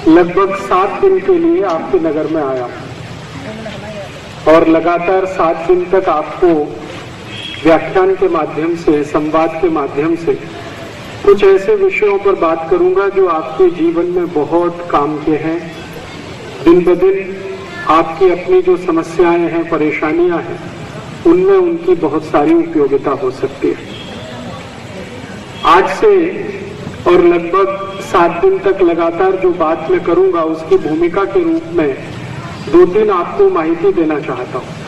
लगभग 7 दिन के लिए आपके नगर में आया और लगातार 7 दिन तक आपको व्याख्यान के माध्यम से, संवाद के माध्यम से कुछ ऐसे विषयों पर बात करूंगा जो आपके जीवन में बहुत काम के हैं। दिन ब दिन आपकी अपनी जो समस्याएं हैं, परेशानियां हैं, उनमें उनकी बहुत सारी उपयोगिता हो सकती है। आज से और लगभग 7 दिन तक लगातार जो बात मैं करूंगा उसकी भूमिका के रूप में 2-3 आपको माहिती देना चाहता हूं।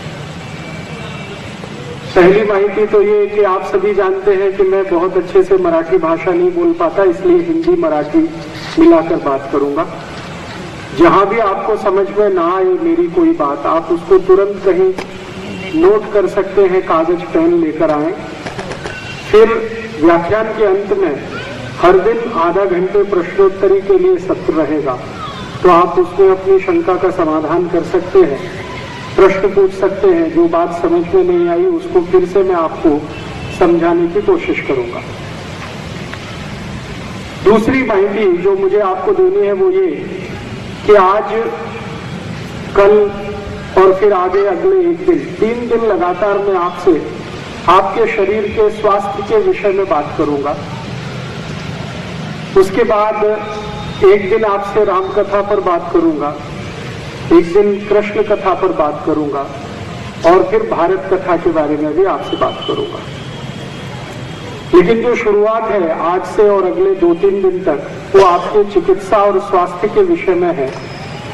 पहली माहिती तो ये कि आप सभी जानते हैं कि मैं बहुत अच्छे से मराठी भाषा नहीं बोल पाता, इसलिए हिंदी मराठी मिलाकर बात करूंगा। जहां भी आपको समझ में ना आए मेरी कोई बात, आप उसको तुरंत कहीं नोट कर सकते हैं, कागज पेन लेकर आए। फिर व्याख्यान के अंत में हर दिन आधा घंटे प्रश्नोत्तरी के लिए सत्र रहेगा, तो आप उसमें अपनी शंका का समाधान कर सकते हैं, प्रश्न पूछ सकते हैं। जो बात समझ में नहीं आई उसको फिर से मैं आपको समझाने की कोशिश करूंगा। दूसरी माहिती जो मुझे आपको देनी है वो ये कि आज, कल और फिर आगे अगले 1 दिन, 3 दिन लगातार मैं आपसे आपके शरीर के स्वास्थ्य के विषय में बात करूंगा। उसके बाद 1 दिन आपसे राम कथा पर बात करूंगा, 1 दिन कृष्ण कथा पर बात करूंगा और फिर भारत कथा के बारे में भी आपसे बात करूंगा। लेकिन जो शुरुआत है आज से और अगले 2-3 दिन तक, वो आपके चिकित्सा और स्वास्थ्य के विषय में है,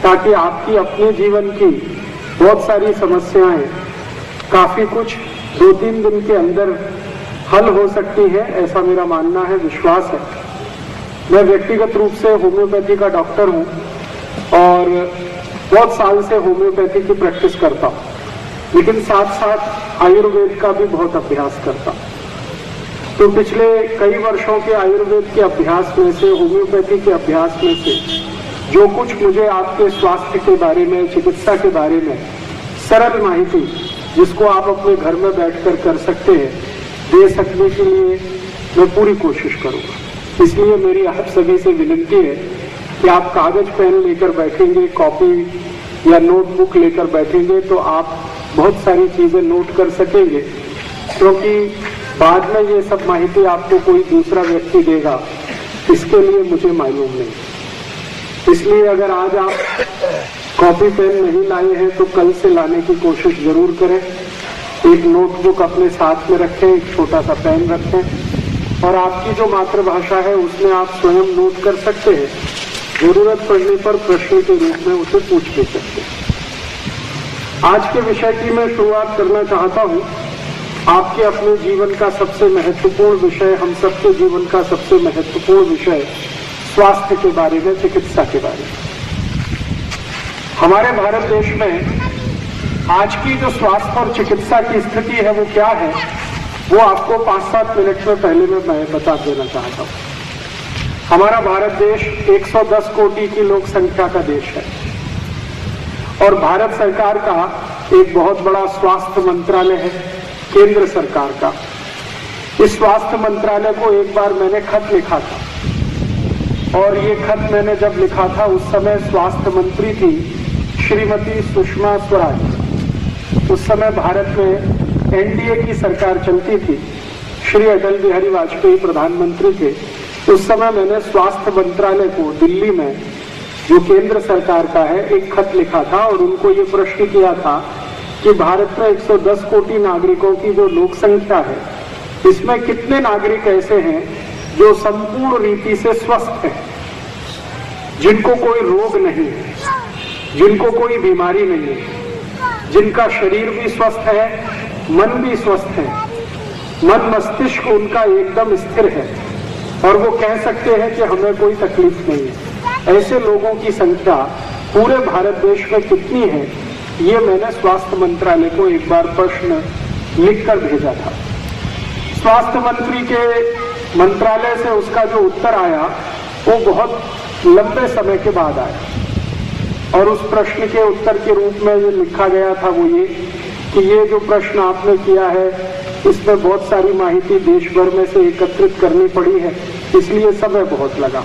ताकि आपकी अपने जीवन की बहुत सारी समस्याएं काफी कुछ 2-3 दिन के अंदर हल हो सकती है, ऐसा मेरा मानना है, विश्वास है। मैं व्यक्तिगत रूप से होम्योपैथी का डॉक्टर हूं और बहुत साल से होम्योपैथी की प्रैक्टिस करता हूं, लेकिन साथ साथ आयुर्वेद का भी बहुत अभ्यास करता हूं। तो पिछले कई वर्षों के आयुर्वेद के अभ्यास में से, होम्योपैथी के अभ्यास में से जो कुछ मुझे आपके स्वास्थ्य के बारे में, चिकित्सा के बारे में सरल माहिती, जिसको आप अपने घर में बैठकर कर सकते हैं, दे सकने के लिए मैं पूरी कोशिश करूंगा। इसलिए मेरी आप सभी से विनती है कि आप कागज पेन लेकर बैठेंगे, कॉपी या नोटबुक लेकर बैठेंगे तो आप बहुत सारी चीजें नोट कर सकेंगे, क्योंकि बाद में ये सब माहिती आपको कोई दूसरा व्यक्ति देगा, इसके लिए मुझे मालूम नहीं। इसलिए अगर आज आप कॉपी पेन नहीं लाए हैं तो कल से लाने की कोशिश जरूर करें। एक नोटबुक अपने साथ में रखें, एक छोटा सा पेन रखें और आपकी जो मातृभाषा है उसमें आप स्वयं नोट कर सकते हैं। जरूरत पड़ने पर प्रश्न के रूप में उसे पूछ भी सकते हैं। आज के विषय की मैं शुरुआत करना चाहता हूं। आपके अपने जीवन का सबसे महत्वपूर्ण विषय, हम सबके जीवन का सबसे महत्वपूर्ण विषय स्वास्थ्य के बारे में, चिकित्सा के बारे में। हमारे भारत देश में आज की जो स्वास्थ्य और चिकित्सा की स्थिति है वो क्या है, वो आपको 5-7 मिनट में पहले मैं बता देना चाहता हूं। हमारा भारत देश 110 कोटि की लोक संख्या का देश है और भारत सरकार का एक बहुत बड़ा स्वास्थ्य मंत्रालय है, केंद्र सरकार का। इस स्वास्थ्य मंत्रालय को एक बार मैंने खत लिखा था और ये खत मैंने जब लिखा था उस समय स्वास्थ्य मंत्री थी श्रीमती सुषमा स्वराज। उस समय भारत में एनडीए की सरकार चलती थी, श्री अटल बिहारी वाजपेयी प्रधानमंत्री थे। उस समय मैंने स्वास्थ्य मंत्रालय को दिल्ली में, जो केंद्र सरकार का है, एक खत लिखा था और उनको ये प्रश्न किया था कि भारत में 110 कोटि नागरिकों की जो लोक संख्या है, इसमें कितने नागरिक ऐसे हैं जो संपूर्ण रीति से स्वस्थ हैं, जिनको कोई रोग नहीं है, जिनको कोई बीमारी नहीं है, जिनका शरीर भी स्वस्थ है, मन भी स्वस्थ है, मन मस्तिष्क उनका एकदम स्थिर है और वो कह सकते हैं कि हमें कोई तकलीफ नहीं है। ऐसे लोगों की संख्या पूरे भारत देश में कितनी है, ये मैंने स्वास्थ्य मंत्रालय को एक बार प्रश्न लिखकर भेजा था। स्वास्थ्य मंत्री के मंत्रालय से उसका जो उत्तर आया वो बहुत लंबे समय के बाद आया और उस प्रश्न के उत्तर के रूप में ये लिखा गया था वो ये कि ये जो प्रश्न आपने किया है इसमें बहुत सारी माहिती देश भर में से एकत्रित करनी पड़ी है, इसलिए समय बहुत लगा।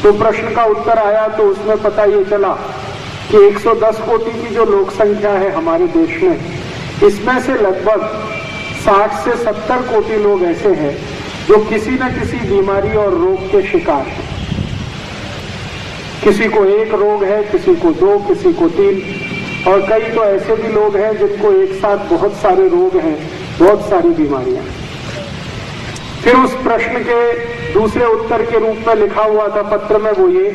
तो प्रश्न का उत्तर आया तो उसमें पता ये चला कि 110 कोटि की जो लोक संख्या है हमारे देश में, इसमें से लगभग 60 से 70 कोटि लोग ऐसे हैं जो किसी न किसी बीमारी और रोग के शिकार हैं। किसी को एक रोग है, किसी को 2, किसी को 3, और कई तो ऐसे भी लोग हैं जिनको एक साथ बहुत सारे रोग हैं, बहुत सारी बीमारियां। फिर उस प्रश्न के दूसरे उत्तर के रूप में लिखा हुआ था पत्र में वो ये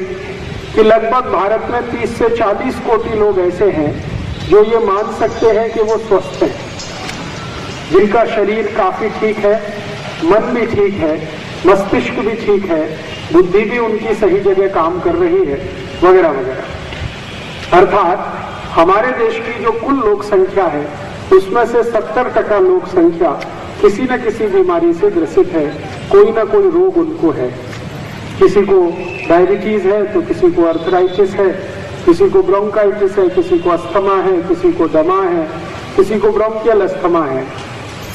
कि लगभग भारत में 30 से 40 कोटि लोग ऐसे हैं जो ये मान सकते हैं कि वो स्वस्थ हैं, जिनका शरीर काफी ठीक है, मन भी ठीक है, मस्तिष्क भी ठीक है, बुद्धि भी उनकी सही जगह काम कर रही है, वगैरह वगैरह। अर्थात हमारे देश की जो कुल लोक संख्या है उसमें से 70% लोक संख्या किसी न किसी बीमारी से ग्रसित है, कोई ना कोई रोग उनको है। किसी को डायबिटीज है तो किसी को अर्थराइटिस है, किसी को ब्रोंकाइटिस है, किसी को अस्थमा है, किसी को दमा है, किसी को ब्रोंकियल अस्थमा है,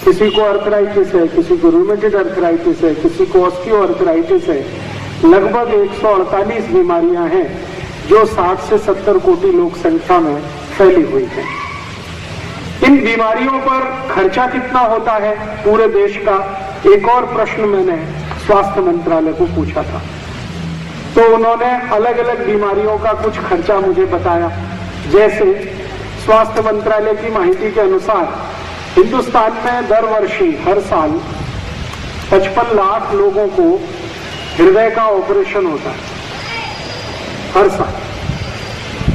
किसी को अर्थराइटिस है, किसी को रूमेटॉइड अर्थराइटिस है, किसी को ऑस्टियोआर्थराइटिस है। लगभग 148 बीमारियां हैं जो 60 से 70 कोटि लोक संख्या में फैली हुई है। इन बीमारियों पर खर्चा कितना होता है पूरे देश का, एक और प्रश्न मैंने स्वास्थ्य मंत्रालय को पूछा था, तो उन्होंने अलग अलग बीमारियों का कुछ खर्चा मुझे बताया। जैसे स्वास्थ्य मंत्रालय की माहिती के अनुसार हिंदुस्तान में दर वर्ष हर साल 55 लाख लोगों को हृदय का ऑपरेशन होता है। हर साल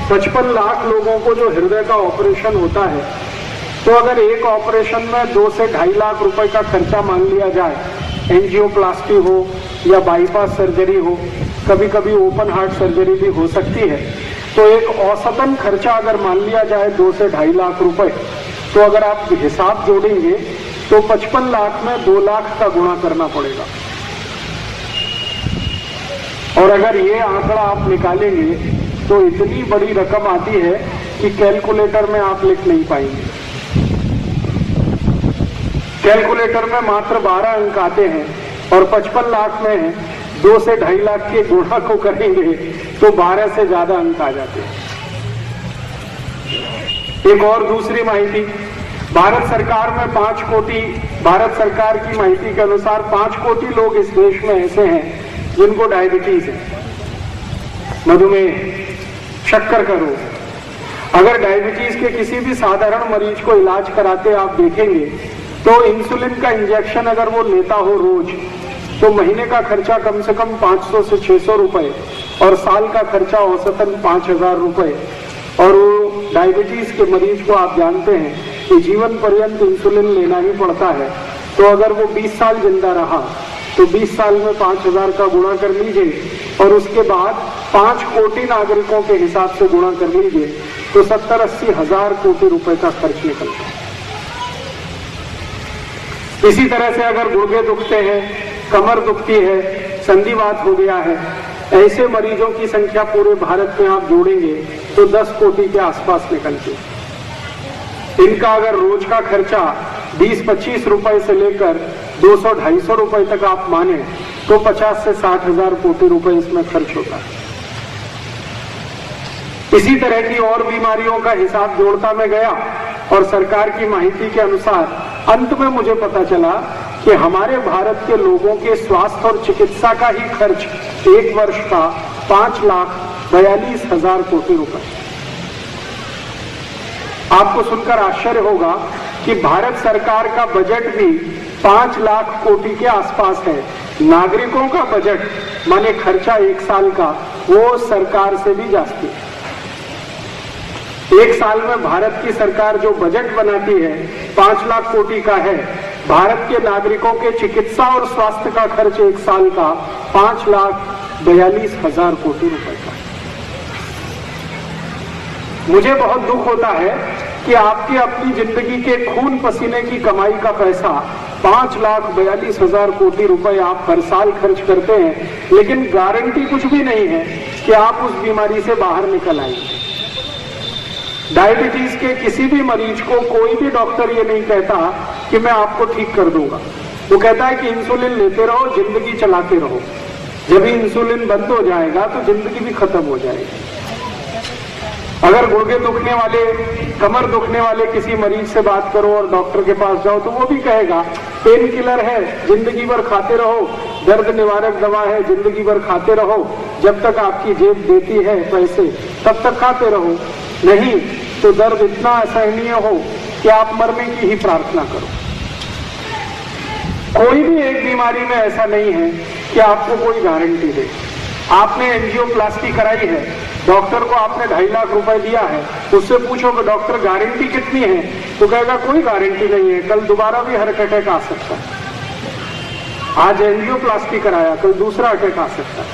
55 लाख लोगों को जो हृदय का ऑपरेशन होता है, तो अगर एक ऑपरेशन में 2 से 2.5 लाख रुपए का खर्चा मान लिया जाए, एंजियोप्लास्टी हो या बाईपास सर्जरी हो, कभी कभी ओपन हार्ट सर्जरी भी हो सकती है, तो एक औसतन खर्चा अगर मान लिया जाए 2 से 2.5 लाख रुपए, तो अगर आप हिसाब जोड़ेंगे तो 55 लाख में 2 लाख का गुणा करना पड़ेगा। और अगर ये आंकड़ा आप निकालेंगे तो इतनी बड़ी रकम आती है कि कैलकुलेटर में आप लिख नहीं पाएंगे। कैलकुलेटर में मात्र 12 अंक आते हैं और 55 लाख में 2 से 2.5 लाख के गुणा को करेंगे तो 12 से ज्यादा अंक आ जाते हैं। एक और दूसरी माहिती, भारत सरकार में 5 कोटि, भारत सरकार की माहिती के अनुसार 5 कोटि लोग इस देश में ऐसे हैं जिनको डायबिटीज है, मधुमेह, शक्कर का रोग। अगर डायबिटीज के किसी भी साधारण मरीज को इलाज कराते आप देखेंगे तो इंसुलिन का इंजेक्शन अगर वो लेता हो रोज, तो महीने का खर्चा कम से कम 500 से 600 रुपए और साल का खर्चा औसतन 5000 रुपए। और वो डायबिटीज के मरीज को आप जानते हैं कि जीवन पर्यंत इंसुलिन लेना ही पड़ता है। तो अगर वो 20 साल जिंदा रहा तो 20 साल में 5000 का गुणा कर लीजिए और उसके बाद 5 कोटि नागरिकों के हिसाब से गुणा कर लीजिए तो 70-80 हजार कोटि रुपए का खर्च निकलता है। इसी तरह से अगर गुर्दे दुखते हैं, कमर दुखती है, संधिवात हो गया है, ऐसे मरीजों की संख्या पूरे भारत में आप जोड़ेंगे तो 10 कोटि के आसपास निकलती है। इनका अगर रोज का खर्चा 20-25 रुपए से लेकर 200-250 रुपए तक आप माने तो 50 से 60 हजार कोटि रुपए इसमें खर्च होता है। इसी तरह की और बीमारियों का हिसाब जोड़ता मैं गया और सरकार की माहिती के अनुसार अंत में मुझे पता चला कि हमारे भारत के लोगों के स्वास्थ्य और चिकित्सा का ही खर्च एक वर्ष का 5,42,000 कोटि रुपए। आपको सुनकर आश्चर्य होगा कि भारत सरकार का बजट भी 5 लाख कोटि के आसपास है। नागरिकों का बजट माने खर्चा एक साल का, वो सरकार से भी जास्ती है। एक साल में भारत की सरकार जो बजट बनाती है 5 लाख कोटि का है। भारत के नागरिकों के चिकित्सा और स्वास्थ्य का खर्च एक साल का 5,42,000 कोटि रुपए का। मुझे बहुत दुख होता है कि आपकी अपनी जिंदगी के खून पसीने की कमाई का पैसा 5,42,000 कोटि रुपए आप हर साल खर्च करते हैं, लेकिन गारंटी कुछ भी नहीं है कि आप उस बीमारी से बाहर निकल आएंगे। डायबिटीज के किसी भी मरीज को कोई भी डॉक्टर ये नहीं कहता कि मैं आपको ठीक कर दूंगा। वो कहता है कि इंसुलिन लेते रहो, जिंदगी चलाते रहो। जब इंसुलिन बंद हो जाएगा तो जिंदगी भी खत्म हो जाएगी। अगर गुर्दे दुखने वाले, कमर दुखने वाले किसी मरीज से बात करो और डॉक्टर के पास जाओ तो वो भी कहेगा पेन किलर है, जिंदगी भर खाते रहो, दर्द निवारक दवा है, जिंदगी भर खाते रहो, जब तक आपकी जेब देती है पैसे तब तक खाते रहो, नहीं तो दर्द इतना असहनीय हो कि आप मरने की ही प्रार्थना करो। कोई भी एक बीमारी में ऐसा नहीं है कि आपको कोई गारंटी दे। आपने एंजियोप्लास्टी कराई है, डॉक्टर को आपने 2.5 लाख रुपए दिया है, उससे पूछो कि डॉक्टर गारंटी कितनी है, तो कहेगा कोई गारंटी नहीं है, कल दोबारा भी हार्ट अटैक आ सकता है। आज एंजियोप्लास्टी कराया, कल दूसरा अटैक आ सकता है।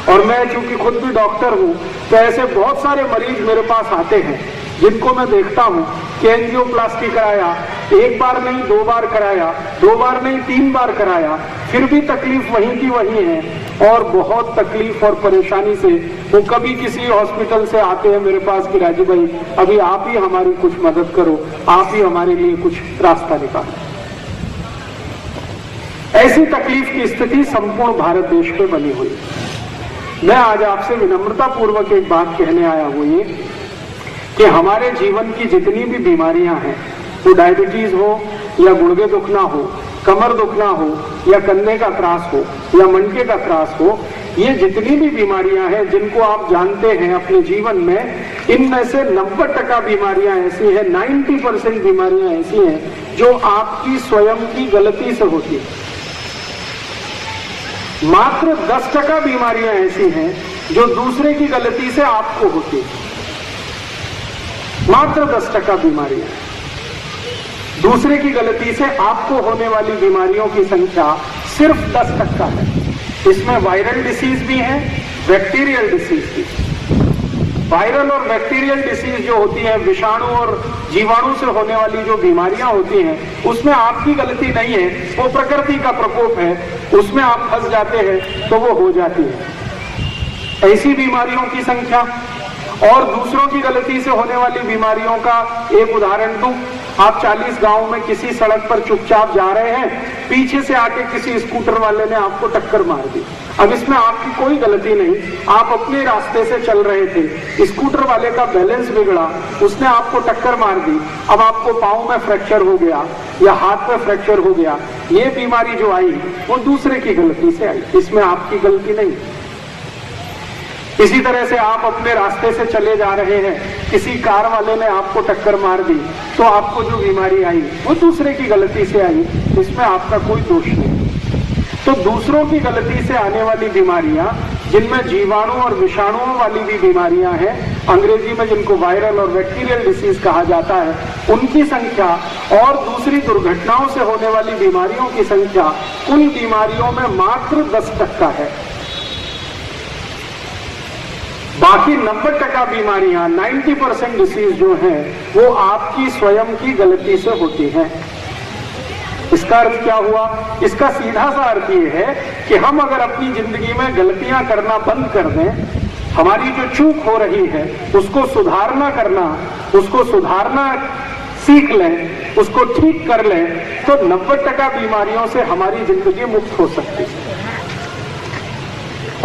और मैं चूंकि खुद भी डॉक्टर हूं तो ऐसे बहुत सारे मरीज मेरे पास आते हैं जिनको मैं देखता हूं कि एंजियोप्लास्टी कराया, 1 बार नहीं 2 बार कराया, 2 बार नहीं 3 बार कराया, फिर भी तकलीफ वहीं की वहीं है और बहुत तकलीफ और परेशानी से वो कभी किसी हॉस्पिटल से आते हैं मेरे पास कि राजू भाई अभी आप ही हमारी कुछ मदद करो, आप ही हमारे लिए कुछ रास्ता निकालो। ऐसी तकलीफ की स्थिति संपूर्ण भारत देश में बनी हुई। मैं आज आपसे विनम्रता पूर्वक एक बात कहने आया हूं ये कि हमारे जीवन की जितनी भी बीमारियां हैं, वो डायबिटीज हो या गुर्दे दुखना हो, कमर दुखना हो या कंधे का त्रास हो या मनके का त्रास हो, ये जितनी भी बीमारियां हैं जिनको आप जानते हैं अपने जीवन में, इनमें से 90% बीमारियां ऐसी हैं, 90% बीमारियां ऐसी हैं जो आपकी स्वयं की गलती से होती है। मात्र 10% बीमारियां ऐसी हैं जो दूसरे की गलती से आपको होती है। मात्र 10% बीमारियां, दूसरे की गलती से आपको होने वाली बीमारियों की संख्या सिर्फ 10% है। इसमें वायरल डिसीज भी है, बैक्टीरियल डिसीज भी। वायरल और बैक्टीरियल डिसीज जो होती है, विषाणु और जीवाणु से होने वाली जो बीमारियां होती हैं, उसमें आपकी गलती नहीं है, वो प्रकृति का प्रकोप है, उसमें आप फंस जाते हैं तो वो हो जाती है। ऐसी बीमारियों की संख्या और दूसरों की गलती से होने वाली बीमारियों का एक उदाहरण दूं। आप 40 गांव में किसी सड़क पर चुपचाप जा रहे हैं, पीछे से आके किसी स्कूटर वाले ने आपको टक्कर मार दी। अब इसमें आपकी कोई गलती नहीं, आप अपने रास्ते से चल रहे थे, स्कूटर वाले का बैलेंस बिगड़ा, उसने आपको टक्कर मार दी, अब आपको पांव में फ्रैक्चर हो गया या हाथ में फ्रैक्चर हो गया। ये बीमारी जो आई वो दूसरे की गलती से आई, इसमें आपकी गलती नहीं। इसी तरह से आप अपने रास्ते से चले जा रहे हैं, किसी कार वाले ने आपको टक्कर मार दी, तो आपको जो बीमारी आई वो दूसरे की गलती से आई, इसमें आपका कोई दोष नहीं। तो दूसरों की गलती से आने वाली बीमारियां, जिनमें जीवाणु और विषाणुओं वाली भी बीमारियां हैं, अंग्रेजी में जिनको वायरल और बैक्टीरियल डिसीज कहा जाता है, उनकी संख्या और दूसरी दुर्घटनाओं से होने वाली बीमारियों की संख्या कुल बीमारियों में मात्र 10% है। बाकी 90% बीमारियां, 90% डिसीज जो हैं, वो आपकी स्वयं की गलती से होती हैं। इसका अर्थ क्या हुआ? इसका सीधा सा अर्थ ये है कि हम अगर अपनी जिंदगी में गलतियां करना बंद कर दें, हमारी जो चूक हो रही है उसको सुधारना सीख लें, उसको ठीक कर लें, तो 90% बीमारियों से हमारी जिंदगी मुक्त हो सकती है।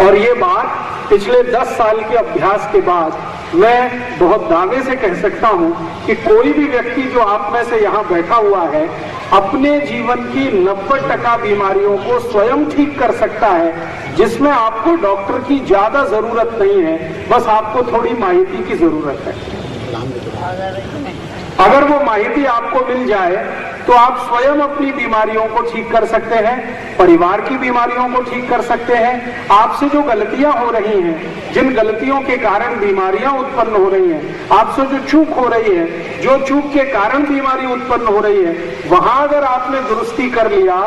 और ये बात पिछले 10 साल के अभ्यास के बाद मैं बहुत दावे से कह सकता हूं कि कोई भी व्यक्ति जो आप में से यहां बैठा हुआ है, अपने जीवन की 90% बीमारियों को स्वयं ठीक कर सकता है, जिसमें आपको डॉक्टर की ज्यादा जरूरत नहीं है, बस आपको थोड़ी माहिती की जरूरत है। अगर वो माहिती आपको मिल जाए तो आप स्वयं अपनी बीमारियों को ठीक कर सकते हैं, परिवार की बीमारियों को ठीक कर सकते हैं। आपसे जो गलतियां हो रही हैं, जिन गलतियों के कारण बीमारियां उत्पन्न हो रही हैं, आपसे जो चूक हो रही है, जो चूक के कारण बीमारी उत्पन्न हो रही है, वहां अगर आपने दुरुस्ती कर लिया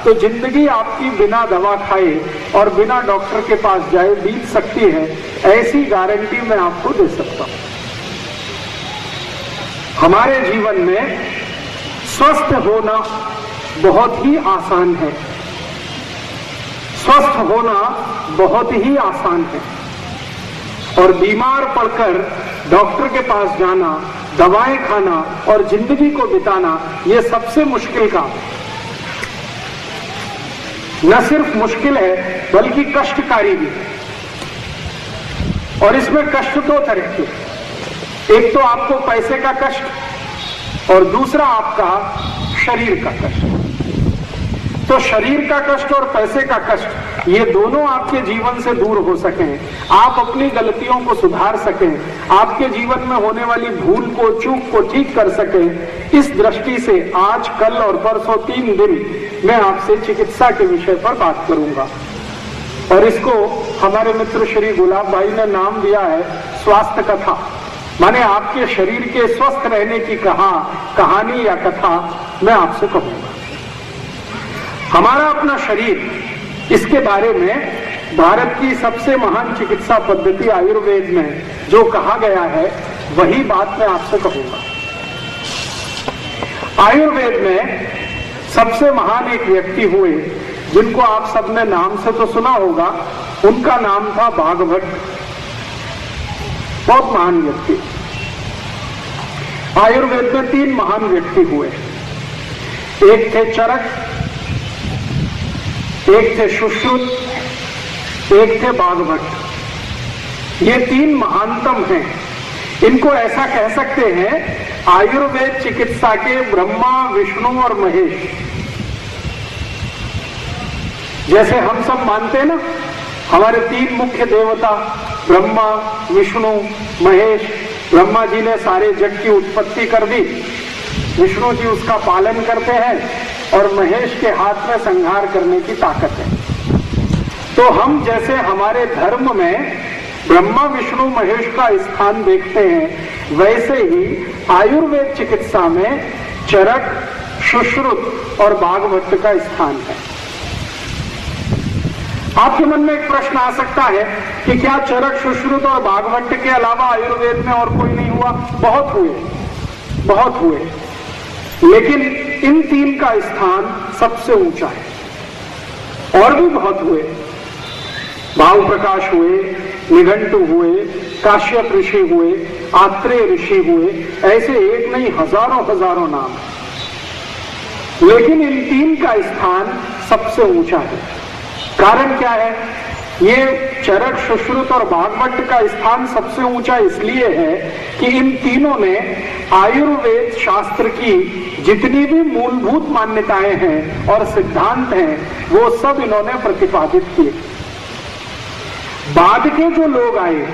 तो जिंदगी आपकी बिना दवा खाए और बिना डॉक्टर के पास जाए बीत सकती है। ऐसी गारंटी मैं आपको दे सकता हूं। हमारे जीवन में स्वस्थ होना बहुत ही आसान है, स्वस्थ होना बहुत ही आसान है, और बीमार पड़कर डॉक्टर के पास जाना, दवाएं खाना और जिंदगी को बिताना, यह सबसे मुश्किल काम है। न सिर्फ मुश्किल है बल्कि कष्टकारी भी है। और इसमें कष्ट दो तरह के, एक तो आपको पैसे का कष्ट और दूसरा आपका शरीर का कष्ट। तो शरीर का कष्ट और पैसे का कष्ट, ये दोनों आपके जीवन से दूर हो सकें, आप अपनी गलतियों को सुधार सकें, आपके जीवन में होने वाली भूल को, चूक को ठीक कर सकें, इस दृष्टि से आज, कल और परसों 3 दिन मैं आपसे चिकित्सा के विषय पर बात करूंगा। और इसको हमारे मित्र श्री गुलाब भाई ने नाम दिया है स्वास्थ्य कथा, माने आपके शरीर के स्वस्थ रहने की कहानी या कथा मैं आपसे कहूंगा। हमारा अपना शरीर, इसके बारे में भारत की सबसे महान चिकित्सा पद्धति आयुर्वेद में जो कहा गया है वही बात मैं आपसे कहूंगा। आयुर्वेद में सबसे महान एक व्यक्ति हुए जिनको आप सबने नाम से तो सुना होगा, उनका नाम था भागवत। बहुत महान व्यक्ति। आयुर्वेद में 3 महान व्यक्ति हुए, एक थे चरक, एक थे सुश्रुत, एक थे भागवत। ये 3 महानतम हैं। इनको ऐसा कह सकते हैं आयुर्वेद चिकित्सा के ब्रह्मा, विष्णु और महेश। जैसे हम सब मानते हैं ना, हमारे 3 मुख्य देवता ब्रह्मा, विष्णु, महेश। ब्रह्मा जी ने सारे जग की उत्पत्ति कर दी, विष्णु जी उसका पालन करते हैं और महेश के हाथ में संहार करने की ताकत है। तो हम जैसे हमारे धर्म में ब्रह्मा, विष्णु, महेश का स्थान देखते हैं, वैसे ही आयुर्वेद चिकित्सा में चरक, सुश्रुत और भागवत का स्थान है। आपके मन में एक प्रश्न आ सकता है कि क्या चरक, सुश्रुत और भागवत के अलावा आयुर्वेद में और कोई नहीं हुआ? बहुत हुए, लेकिन इन 3 का स्थान सबसे ऊंचा है। और भी बहुत हुए, भाव प्रकाश हुए, निघंटु हुए, काश्यप ऋषि हुए, आत्रेय ऋषि हुए, ऐसे एक नहीं हजारों नाम है। लेकिन इन 3 का स्थान सबसे ऊंचा है। कारण क्या है? ये चरक, सुश्रुत और भागवत का स्थान सबसे ऊंचा इसलिए है कि इन तीनों ने आयुर्वेद शास्त्र की जितनी भी मूलभूत मान्यताएं हैं और सिद्धांत हैं, वो सब इन्होंने प्रतिपादित किए। बाद के जो लोग आए,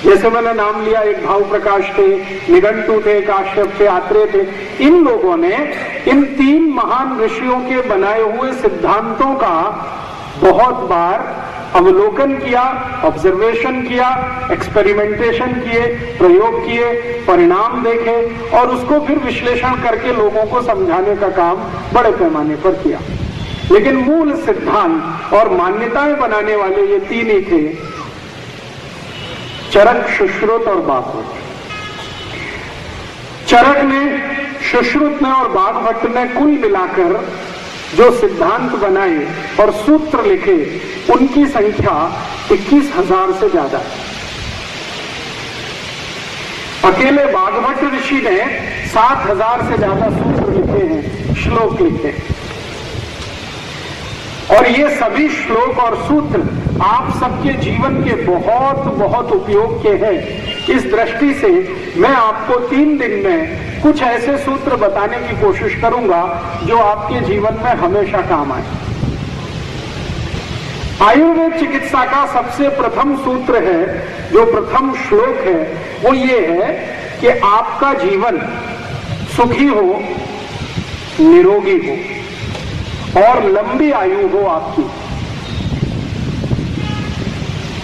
जैसे मैंने नाम लिया, एक भाव प्रकाश थे, निघंटु थे, काश्यप थे, आत्रेय थे, इन लोगों ने इन 3 महान ऋषियों के बनाए हुए सिद्धांतों का बहुत बार अवलोकन किया, ऑब्जर्वेशन किया, एक्सपेरिमेंटेशन किए, प्रयोग किए, परिणाम देखे और उसको फिर विश्लेषण करके लोगों को समझाने का काम बड़े पैमाने पर किया। लेकिन मूल सिद्धांत और मान्यताएं बनाने वाले ये 3 ही थे, चरक, सुश्रुत और भागवत। चरक ने, सुश्रुत ने और भागवत ने कुल मिलाकर जो सिद्धांत बनाए और सूत्र लिखे, उनकी संख्या 21,000 से ज्यादा है। अकेले भागवत ऋषि ने 7,000 से ज्यादा सूत्र लिखे हैं, श्लोक लिखे हैं। और ये सभी श्लोक और सूत्र आप सबके जीवन के बहुत उपयोग के हैं। इस दृष्टि से मैं आपको 3 दिन में कुछ ऐसे सूत्र बताने की कोशिश करूंगा जो आपके जीवन में हमेशा काम आए। आयुर्वेद चिकित्सा का सबसे प्रथम सूत्र है, जो प्रथम श्लोक है, वो ये है कि आपका जीवन सुखी हो, निरोगी हो और लंबी आयु हो आपकी।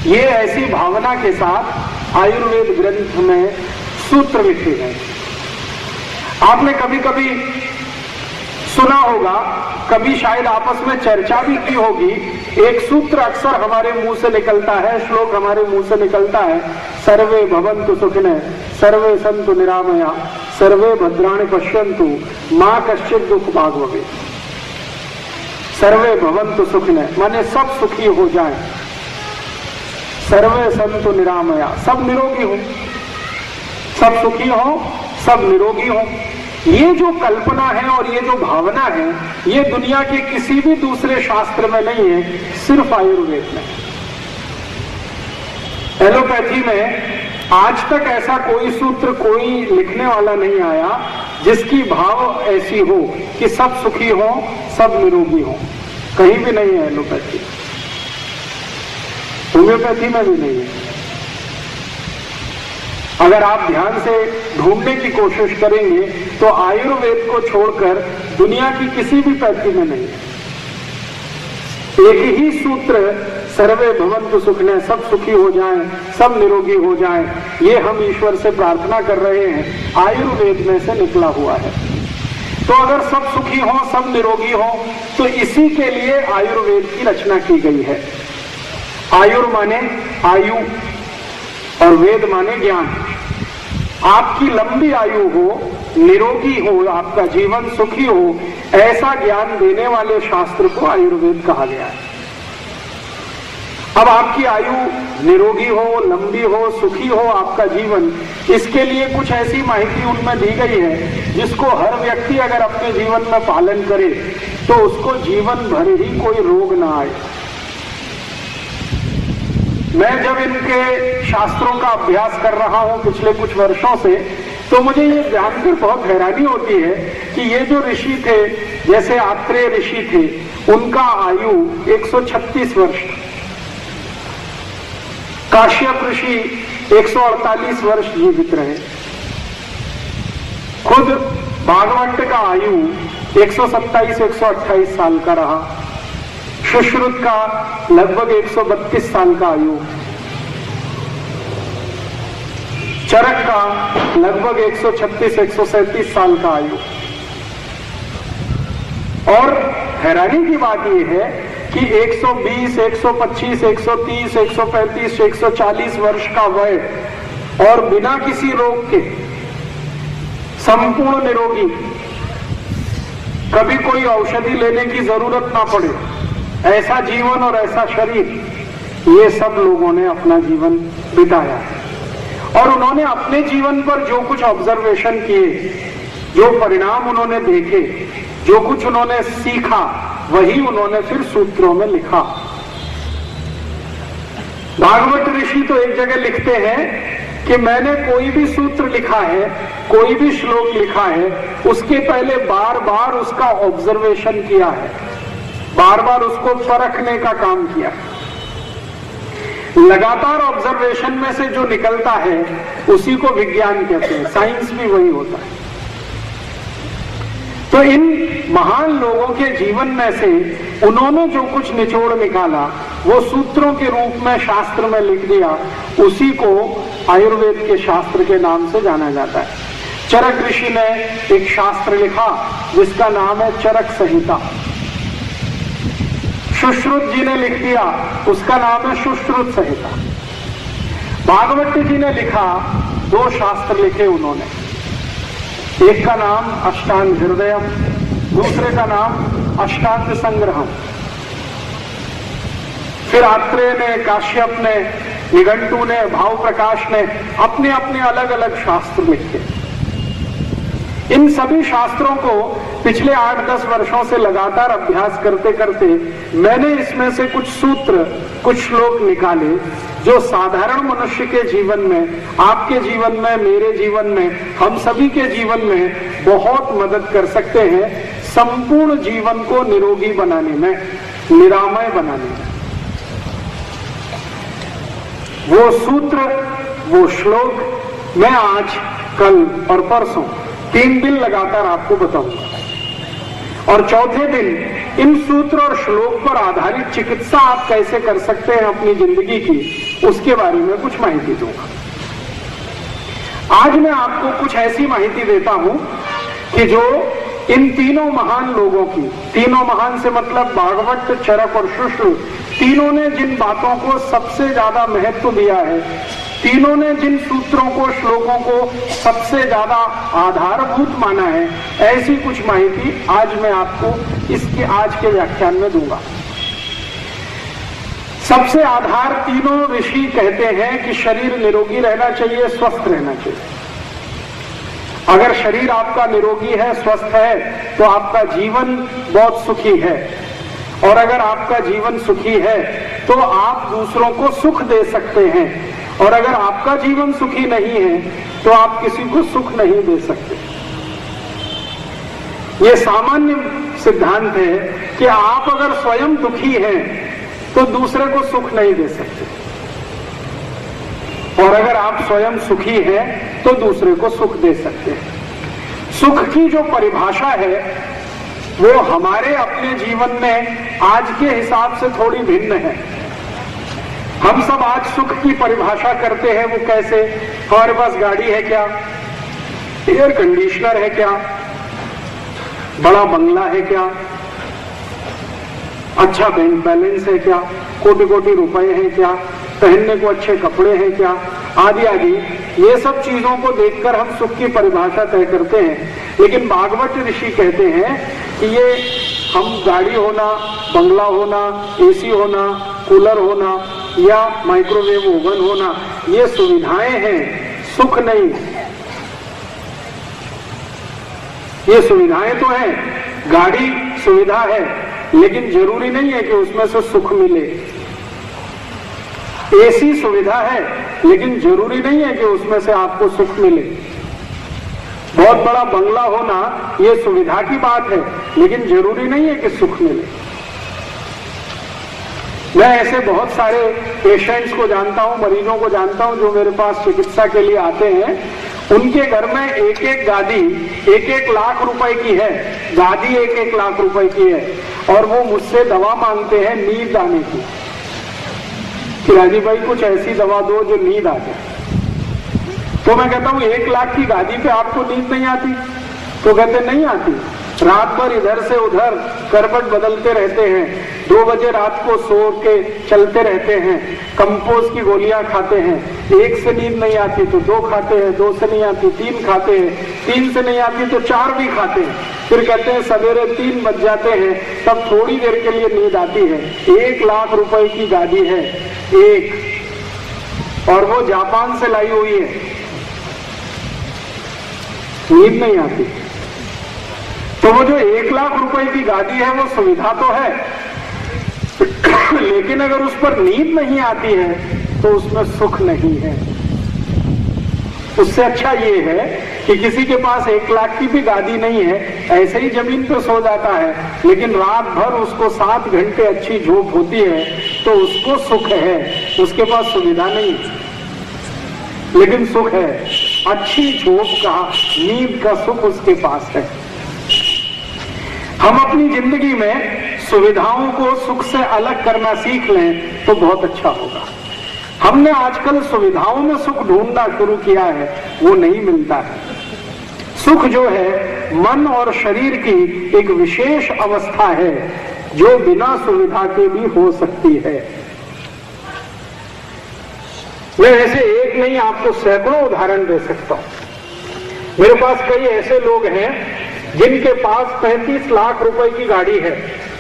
ये ऐसी भावना के साथ आयुर्वेद ग्रंथ में सूत्र लिखे गए। आपने कभी कभी सुना होगा, कभी शायद आपस में चर्चा भी की होगी, एक सूत्र अक्सर हमारे मुंह से निकलता है, श्लोक हमारे मुंह से निकलता है, सर्वे भवन्तु सुखिनः, सर्वे सन्तु निरामया, सर्वे भद्राणि पश्यन्तु, मां कश्चित् दुःख भाग् भवेत्। सर्वे भवन्तु सुखिनः माने सब सुखी हो जाएं, सर्वे सन्तु निरामया सब निरोगी हो, सब सुखी हो, सब निरोगी हो। ये जो कल्पना है और ये जो भावना है, ये दुनिया के किसी भी दूसरे शास्त्र में नहीं है, सिर्फ आयुर्वेद में। एलोपैथी में आज तक ऐसा कोई सूत्र, कोई लिखने वाला नहीं आया जिसकी भाव ऐसी हो कि सब सुखी हो, सब निरोगी हो। कहीं भी नहीं है एलोपैथी, होम्योपैथी में भी नहीं है। अगर आप ध्यान से ढूंढने की कोशिश करेंगे तो आयुर्वेद को छोड़कर दुनिया की किसी भी पैथी में नहीं है। एक ही सूत्र, सर्वे भवन्तु सुखिनः, सब सुखी हो जाएं, सब निरोगी हो जाएं, ये हम ईश्वर से प्रार्थना कर रहे हैं, आयुर्वेद में से निकला हुआ है। तो अगर सब सुखी हो, सब निरोगी हो, तो इसी के लिए आयुर्वेद की रचना की गई है। आयुर माने आयु और वेद माने ज्ञान। आपकी लंबी आयु हो, निरोगी हो, आपका जीवन सुखी हो, ऐसा ज्ञान देने वाले शास्त्र को आयुर्वेद कहा गया है। अब आपकी आयु निरोगी हो, लंबी हो, सुखी हो आपका जीवन, इसके लिए कुछ ऐसी माहिती उनमें दी गई है जिसको हर व्यक्ति अगर अपने जीवन में पालन करे तो उसको जीवन भर ही कोई रोग ना आए। मैं जब इनके शास्त्रों का अभ्यास कर रहा हूं पिछले कुछ वर्षों से, तो मुझे ये जानकर बहुत हैरानी होती है कि ये जो ऋषि थे, जैसे आत्रेय ऋषि थे, उनका आयु 136 वर्ष, काश्यप ऋषि 148 वर्ष जीवित रहे, खुद भागवत का आयु 127-128 साल का रहा, सुश्रुत का लगभग 132 साल का आयु, चरक का लगभग 136-137 साल का आयु। और हैरानी की बात यह है कि 120, 125, 130, 135, 140 वर्ष का वय और बिना किसी रोग के संपूर्ण निरोगी, कभी कोई औषधि लेने की जरूरत ना पड़े, ऐसा जीवन और ऐसा शरीर, ये सब लोगों ने अपना जीवन बिताया है। और उन्होंने अपने जीवन पर जो कुछ ऑब्जर्वेशन किए, जो परिणाम उन्होंने देखे, जो कुछ उन्होंने सीखा, वही उन्होंने फिर सूत्रों में लिखा। भागवत ऋषि तो एक जगह लिखते हैं कि मैंने कोई भी सूत्र लिखा है, कोई भी श्लोक लिखा है, उसके पहले बार बार उसका ऑब्जर्वेशन किया है, बार बार उसको परखने का काम किया। लगातार ऑब्जर्वेशन में से जो निकलता है उसी को विज्ञान कहते हैं, साइंस भी वही होता है। तो इन महान लोगों के जीवन में से उन्होंने जो कुछ निचोड़ निकाला वो सूत्रों के रूप में शास्त्र में लिख दिया, उसी को आयुर्वेद के शास्त्र के नाम से जाना जाता है। चरक ऋषि ने एक शास्त्र लिखा जिसका नाम है चरक संहिता। सुश्रुत जी ने लिख दिया, उसका नाम है सुश्रुत संहिता। भागवत जी ने लिखा, 2 शास्त्र लिखे उन्होंने, एक का नाम अष्टांग हृदयम, दूसरे का नाम अष्टांग संग्रहम। फिर आत्रेय ने, काश्यप ने, निघंटू ने, भाव प्रकाश ने अपने अपने अलग अलग शास्त्र लिखे। इन सभी शास्त्रों को पिछले 8-10 वर्षों से लगातार अभ्यास करते करते मैंने इसमें से कुछ सूत्र, कुछ श्लोक निकाले जो साधारण मनुष्य के जीवन में, आपके जीवन में, मेरे जीवन में, हम सभी के जीवन में बहुत मदद कर सकते हैं संपूर्ण जीवन को निरोगी बनाने में, निरामय बनाने में। वो सूत्र, वो श्लोक मैं आज, कल और परसों 3 दिन लगातार आपको बताऊंगा, और चौथे दिन इन सूत्र और श्लोक पर आधारित चिकित्सा आप कैसे कर सकते हैं अपनी जिंदगी की, उसके बारे में कुछ माहिती दूंगा। आज मैं आपको कुछ ऐसी माहिती देता हूं कि जो इन तीनों महान लोगों की, तीनों महान से मतलब भागवत, चरक और सुश्रुत, तीनों ने जिन बातों को सबसे ज्यादा महत्व दिया है, तीनों ने जिन सूत्रों को, श्लोकों को सबसे ज्यादा आधारभूत माना है, ऐसी कुछ माहिती आज मैं आपको इसके आज के व्याख्यान में दूंगा। सबसे आधार तीनों ऋषि कहते हैं कि शरीर निरोगी रहना चाहिए, स्वस्थ रहना चाहिए। अगर शरीर आपका निरोगी है, स्वस्थ है, तो आपका जीवन बहुत सुखी है। और अगर आपका जीवन सुखी है तो आप दूसरों को सुख दे सकते हैं। और अगर आपका जीवन सुखी नहीं है तो आप किसी को सुख नहीं दे सकते। ये सामान्य सिद्धांत है कि आप अगर स्वयं दुखी हैं तो दूसरे को सुख नहीं दे सकते, और अगर आप स्वयं सुखी हैं तो दूसरे को सुख दे सकते हैं। सुख की जो परिभाषा है वो हमारे अपने जीवन में आज के हिसाब से थोड़ी भिन्न है। हम सब आज सुख की परिभाषा करते हैं, वो कैसे? हमारे पास गाड़ी है क्या, एयर कंडीशनर है क्या, बड़ा बंगला है क्या, अच्छा बैंक बैलेंस है क्या, कोटि कोटि रुपए हैं क्या, पहनने को अच्छे कपड़े हैं क्या, आदि आदि। ये सब चीजों को देखकर हम सुख की परिभाषा तय करते हैं। लेकिन भागवत ऋषि कहते हैं कि ये हम गाड़ी होना, बंगला होना, एसी होना, कूलर होना या माइक्रोवेव ओवन होना, ये सुविधाएं हैं, सुख नहीं। ये सुविधाएं तो हैं, गाड़ी सुविधा है, लेकिन जरूरी नहीं है कि उसमें से सुख मिले। एसी सुविधा है, लेकिन जरूरी नहीं है कि उसमें से आपको सुख मिले। बहुत बड़ा बंगला होना ये सुविधा की बात है, लेकिन जरूरी नहीं है कि सुख मिले। मैं ऐसे बहुत सारे पेशेंट्स को जानता हूं, मरीजों को जानता हूं जो मेरे पास चिकित्सा के लिए आते हैं। उनके घर में एक एक गादी 1-1 लाख रुपए की है, गादी 1-1 लाख रुपए की है, और वो मुझसे दवा मांगते हैं नींद आने की कि राजीव भाई कुछ ऐसी दवा दो जो नींद आ जाए। तो मैं कहता हूं 1 लाख की गादी पे आपको नींद नहीं आती? तो कहते नहीं आती। रात भर इधर से उधर करवट बदलते रहते हैं, 2 बजे रात को सो के चलते रहते हैं, कंपोज की गोलियां खाते हैं, 1 से नींद नहीं आती तो 2 खाते हैं, 2 से नहीं आती 3 खाते हैं, 3 से नहीं आती तो 4 भी खाते हैं। फिर कहते हैं सवेरे 3 बज जाते हैं, तब थोड़ी देर के लिए नींद आती है। 1 लाख रुपए की गादी है एक, और वो जापान से लाई हुई है, नींद नहीं आती। तो वो जो 1 लाख रुपए की गाड़ी है वो सुविधा तो है, लेकिन अगर उस पर नींद नहीं आती है तो उसमें सुख नहीं है। उससे अच्छा ये है कि किसी के पास 1 लाख की भी गाड़ी नहीं है, ऐसे ही जमीन पे सो जाता है, लेकिन रात भर उसको 7 घंटे अच्छी झोंक होती है, तो उसको सुख है। उसके पास सुविधा नहीं लेकिन सुख है, अच्छी झोंक का, नींद का सुख उसके पास है। हम अपनी जिंदगी में सुविधाओं को सुख से अलग करना सीख लें तो बहुत अच्छा होगा। हमने आजकल सुविधाओं में सुख ढूंढना शुरू किया है, वो नहीं मिलता है। सुख जो है मन और शरीर की एक विशेष अवस्था है जो बिना सुविधा के भी हो सकती है। मैं ऐसे एक नहीं आपको सैकड़ों उदाहरण दे सकता हूं। मेरे पास कई ऐसे लोग हैं जिनके पास 35 लाख रुपए की गाड़ी है,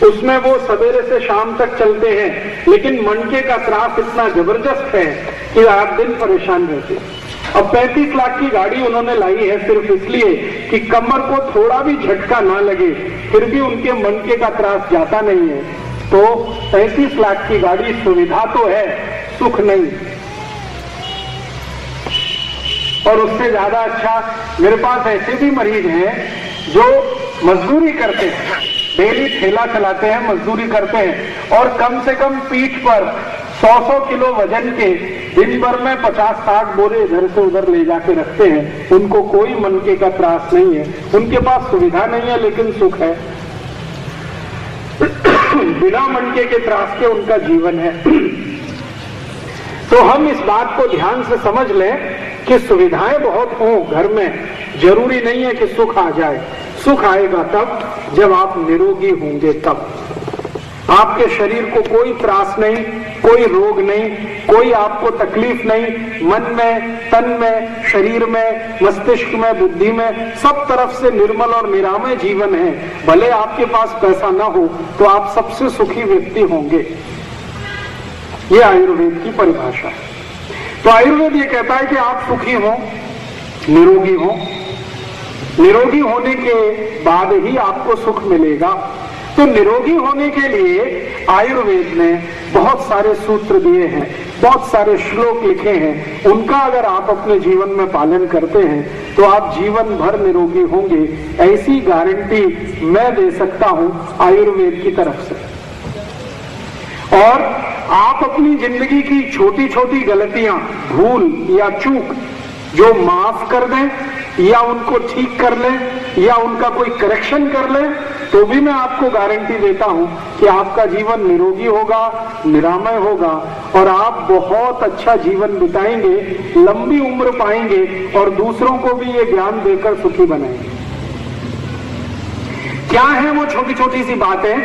उसमें वो सवेरे से शाम तक चलते हैं, लेकिन मनके का त्रास इतना जबरदस्त है कि रात दिन परेशान रहते हैं। अब 35 लाख की गाड़ी उन्होंने लाई है सिर्फ इसलिए कि कमर को थोड़ा भी झटका ना लगे, फिर भी उनके मनके का त्रास जाता नहीं है। तो 35 लाख की गाड़ी सुविधा तो है, सुख नहीं। और उससे ज्यादा अच्छा मेरे पास ऐसे भी मरीज हैं जो मजदूरी करते हैं, डेली ठेला चलाते हैं, मजदूरी करते हैं, और कम से कम पीठ पर 100-100 किलो वजन के दिन भर में 50-60 बोरे इधर से उधर ले जाके रखते हैं। उनको कोई मनके का त्रास नहीं है, उनके पास सुविधा नहीं है लेकिन सुख है। बिना मनके के त्रास के उनका जीवन है। तो हम इस बात को ध्यान से समझ लें कि सुविधाएं बहुत हों घर में, जरूरी नहीं है कि सुख आ जाए। सुख आएगा तब जब आप निरोगी होंगे, तब आपके शरीर को कोई त्रास नहीं, कोई रोग नहीं, कोई आपको तकलीफ नहीं। मन में, तन में, शरीर में, मस्तिष्क में, बुद्धि में, सब तरफ से निर्मल और निरामय जीवन है। भले आपके पास पैसा ना हो तो आप सबसे सुखी व्यक्ति होंगे। ये आयुर्वेद की परिभाषा है। तो आयुर्वेद ये कहता है कि आप सुखी हो, निरोगी हो, निरोगी होने के बाद ही आपको सुख मिलेगा। तो निरोगी होने के लिए आयुर्वेद ने बहुत सारे सूत्र दिए हैं, बहुत सारे श्लोक लिखे हैं। उनका अगर आप अपने जीवन में पालन करते हैं तो आप जीवन भर निरोगी होंगे, ऐसी गारंटी मैं दे सकता हूं आयुर्वेद की तरफ से। और आप अपनी जिंदगी की छोटी छोटी गलतियां, भूल या चूक जो माफ कर दें या उनको ठीक कर लें या उनका कोई करेक्शन कर लें, तो भी मैं आपको गारंटी देता हूं कि आपका जीवन निरोगी होगा, निरामय होगा और आप बहुत अच्छा जीवन बिताएंगे, लंबी उम्र पाएंगे और दूसरों को भी ये ज्ञान देकर सुखी बनाएंगे। क्या है वो छोटी छोटी सी बातें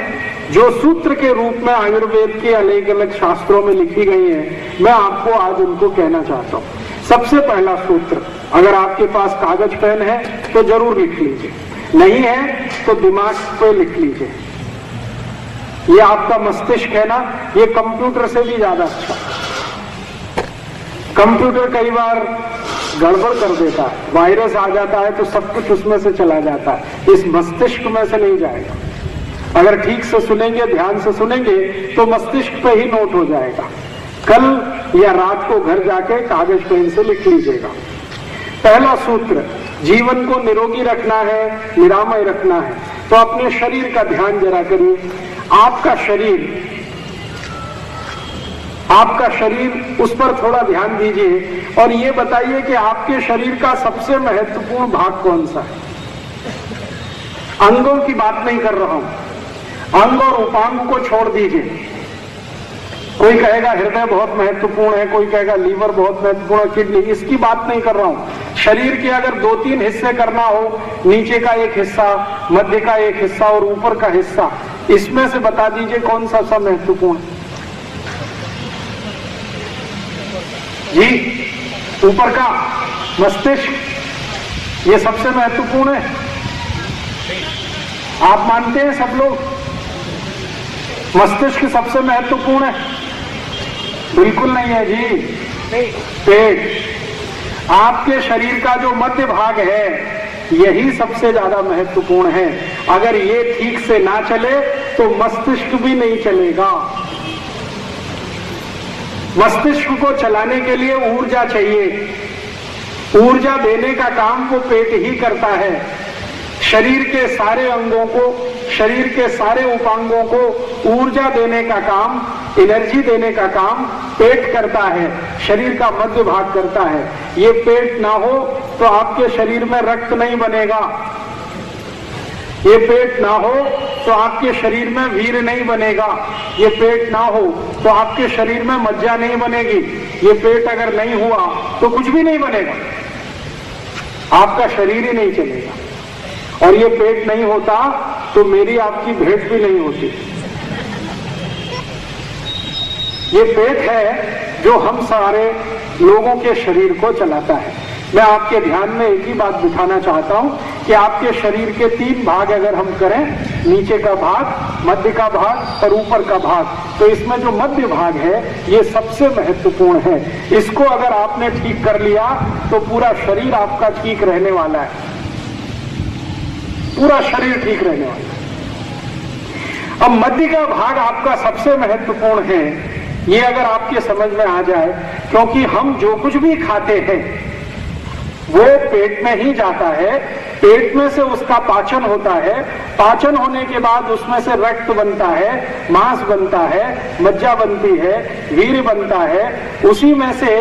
जो सूत्र के रूप में आयुर्वेद के अलग अलग शास्त्रों में लिखी गई हैं, मैं आपको आज उनको कहना चाहता हूं। सबसे पहला सूत्र, अगर आपके पास कागज पेन है तो जरूर लिख लीजिए, नहीं है तो दिमाग पे लिख लीजिए। ये आपका मस्तिष्क है ना, ये कंप्यूटर से भी ज्यादा अच्छा। कंप्यूटर कई बार गड़बड़ कर देता है, वायरस आ जाता है तो सब कुछ उसमें से चला जाता है, इस मस्तिष्क में से नहीं जाएगा। अगर ठीक से सुनेंगे, ध्यान से सुनेंगे तो मस्तिष्क पे ही नोट हो जाएगा। कल या रात को घर जाके कागज पेन से लिख लीजिएगा। पहला सूत्र, जीवन को निरोगी रखना है, निरामय रखना है, तो अपने शरीर का ध्यान जरा करिए। आपका शरीर, उस पर थोड़ा ध्यान दीजिए और ये बताइए कि आपके शरीर का सबसे महत्वपूर्ण भाग कौन सा है। अंगों की बात नहीं कर रहा हूं, अंग और उपांग को छोड़ दीजिए। कोई कहेगा हृदय बहुत महत्वपूर्ण है, कोई कहेगा लीवर बहुत महत्वपूर्ण है, किडनी, इसकी बात नहीं कर रहा हूं। शरीर के अगर 2-3 हिस्से करना हो, नीचे का एक हिस्सा, मध्य का एक हिस्सा और ऊपर का हिस्सा, इसमें से बता दीजिए कौन सा सब महत्वपूर्ण है। जी, ऊपर का मस्तिष्क, ये सबसे महत्वपूर्ण है। आप मानते हैं सब लोग मस्तिष्क सबसे महत्वपूर्ण है? बिल्कुल नहीं है जी। पेट, आपके शरीर का जो मध्य भाग है, यही सबसे ज्यादा महत्वपूर्ण है। अगर ये ठीक से ना चले तो मस्तिष्क भी नहीं चलेगा। मस्तिष्क को चलाने के लिए ऊर्जा चाहिए, ऊर्जा देने का काम वो पेट ही करता है। शरीर के सारे अंगों को, शरीर के सारे उपांगों को ऊर्जा देने का काम, एनर्जी देने का काम पेट करता है, शरीर का मध्य भाग करता है। ये पेट ना हो तो आपके शरीर में रक्त नहीं बनेगा, ये पेट ना हो तो आपके शरीर में वीर्य नहीं बनेगा, ये पेट ना हो तो आपके शरीर में मज्जा नहीं बनेगी। ये पेट अगर नहीं हुआ तो कुछ भी नहीं बनेगा, आपका शरीर ही नहीं चलेगा। और ये पेट नहीं होता तो मेरी आपकी भेंट भी नहीं होती। ये पेट है जो हम सारे लोगों के शरीर को चलाता है। मैं आपके ध्यान में एक ही बात बिठाना चाहता हूं कि आपके शरीर के 3 भाग अगर हम करें, नीचे का भाग, मध्य का भाग और ऊपर का भाग, तो इसमें जो मध्य भाग है ये सबसे महत्वपूर्ण है। इसको अगर आपने ठीक कर लिया तो पूरा शरीर आपका ठीक रहने वाला है, पूरा शरीर ठीक रहने वाला है। अब मध्य का भाग आपका सबसे महत्वपूर्ण है, ये अगर आपके समझ में आ जाए, क्योंकि हम जो कुछ भी खाते हैं वो पेट में ही जाता है, पेट में से उसका पाचन होता है, पाचन होने के बाद उसमें से रक्त बनता है, मांस बनता है, मज्जा बनती है, वीर्य बनता है, उसी में से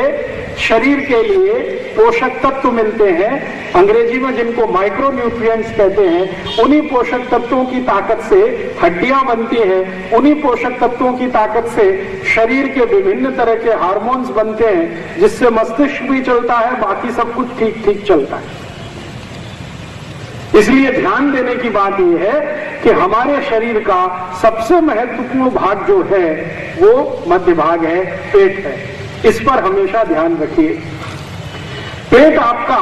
शरीर के लिए पोषक तत्व मिलते हैं। अंग्रेजी में जिनको माइक्रो न्यूट्रिएंट्स कहते हैं, उन्हीं पोषक तत्वों की ताकत से हड्डियां बनती हैं, उन्हीं पोषक तत्वों की ताकत से शरीर के विभिन्न तरह के हार्मोन्स बनते हैं, जिससे मस्तिष्क भी चलता है, बाकी सब कुछ ठीक ठीक चलता है। इसलिए ध्यान देने की बात यह है कि हमारे शरीर का सबसे महत्वपूर्ण भाग जो है वो मध्य भाग है, पेट है। इस पर हमेशा ध्यान रखिए। पेट आपका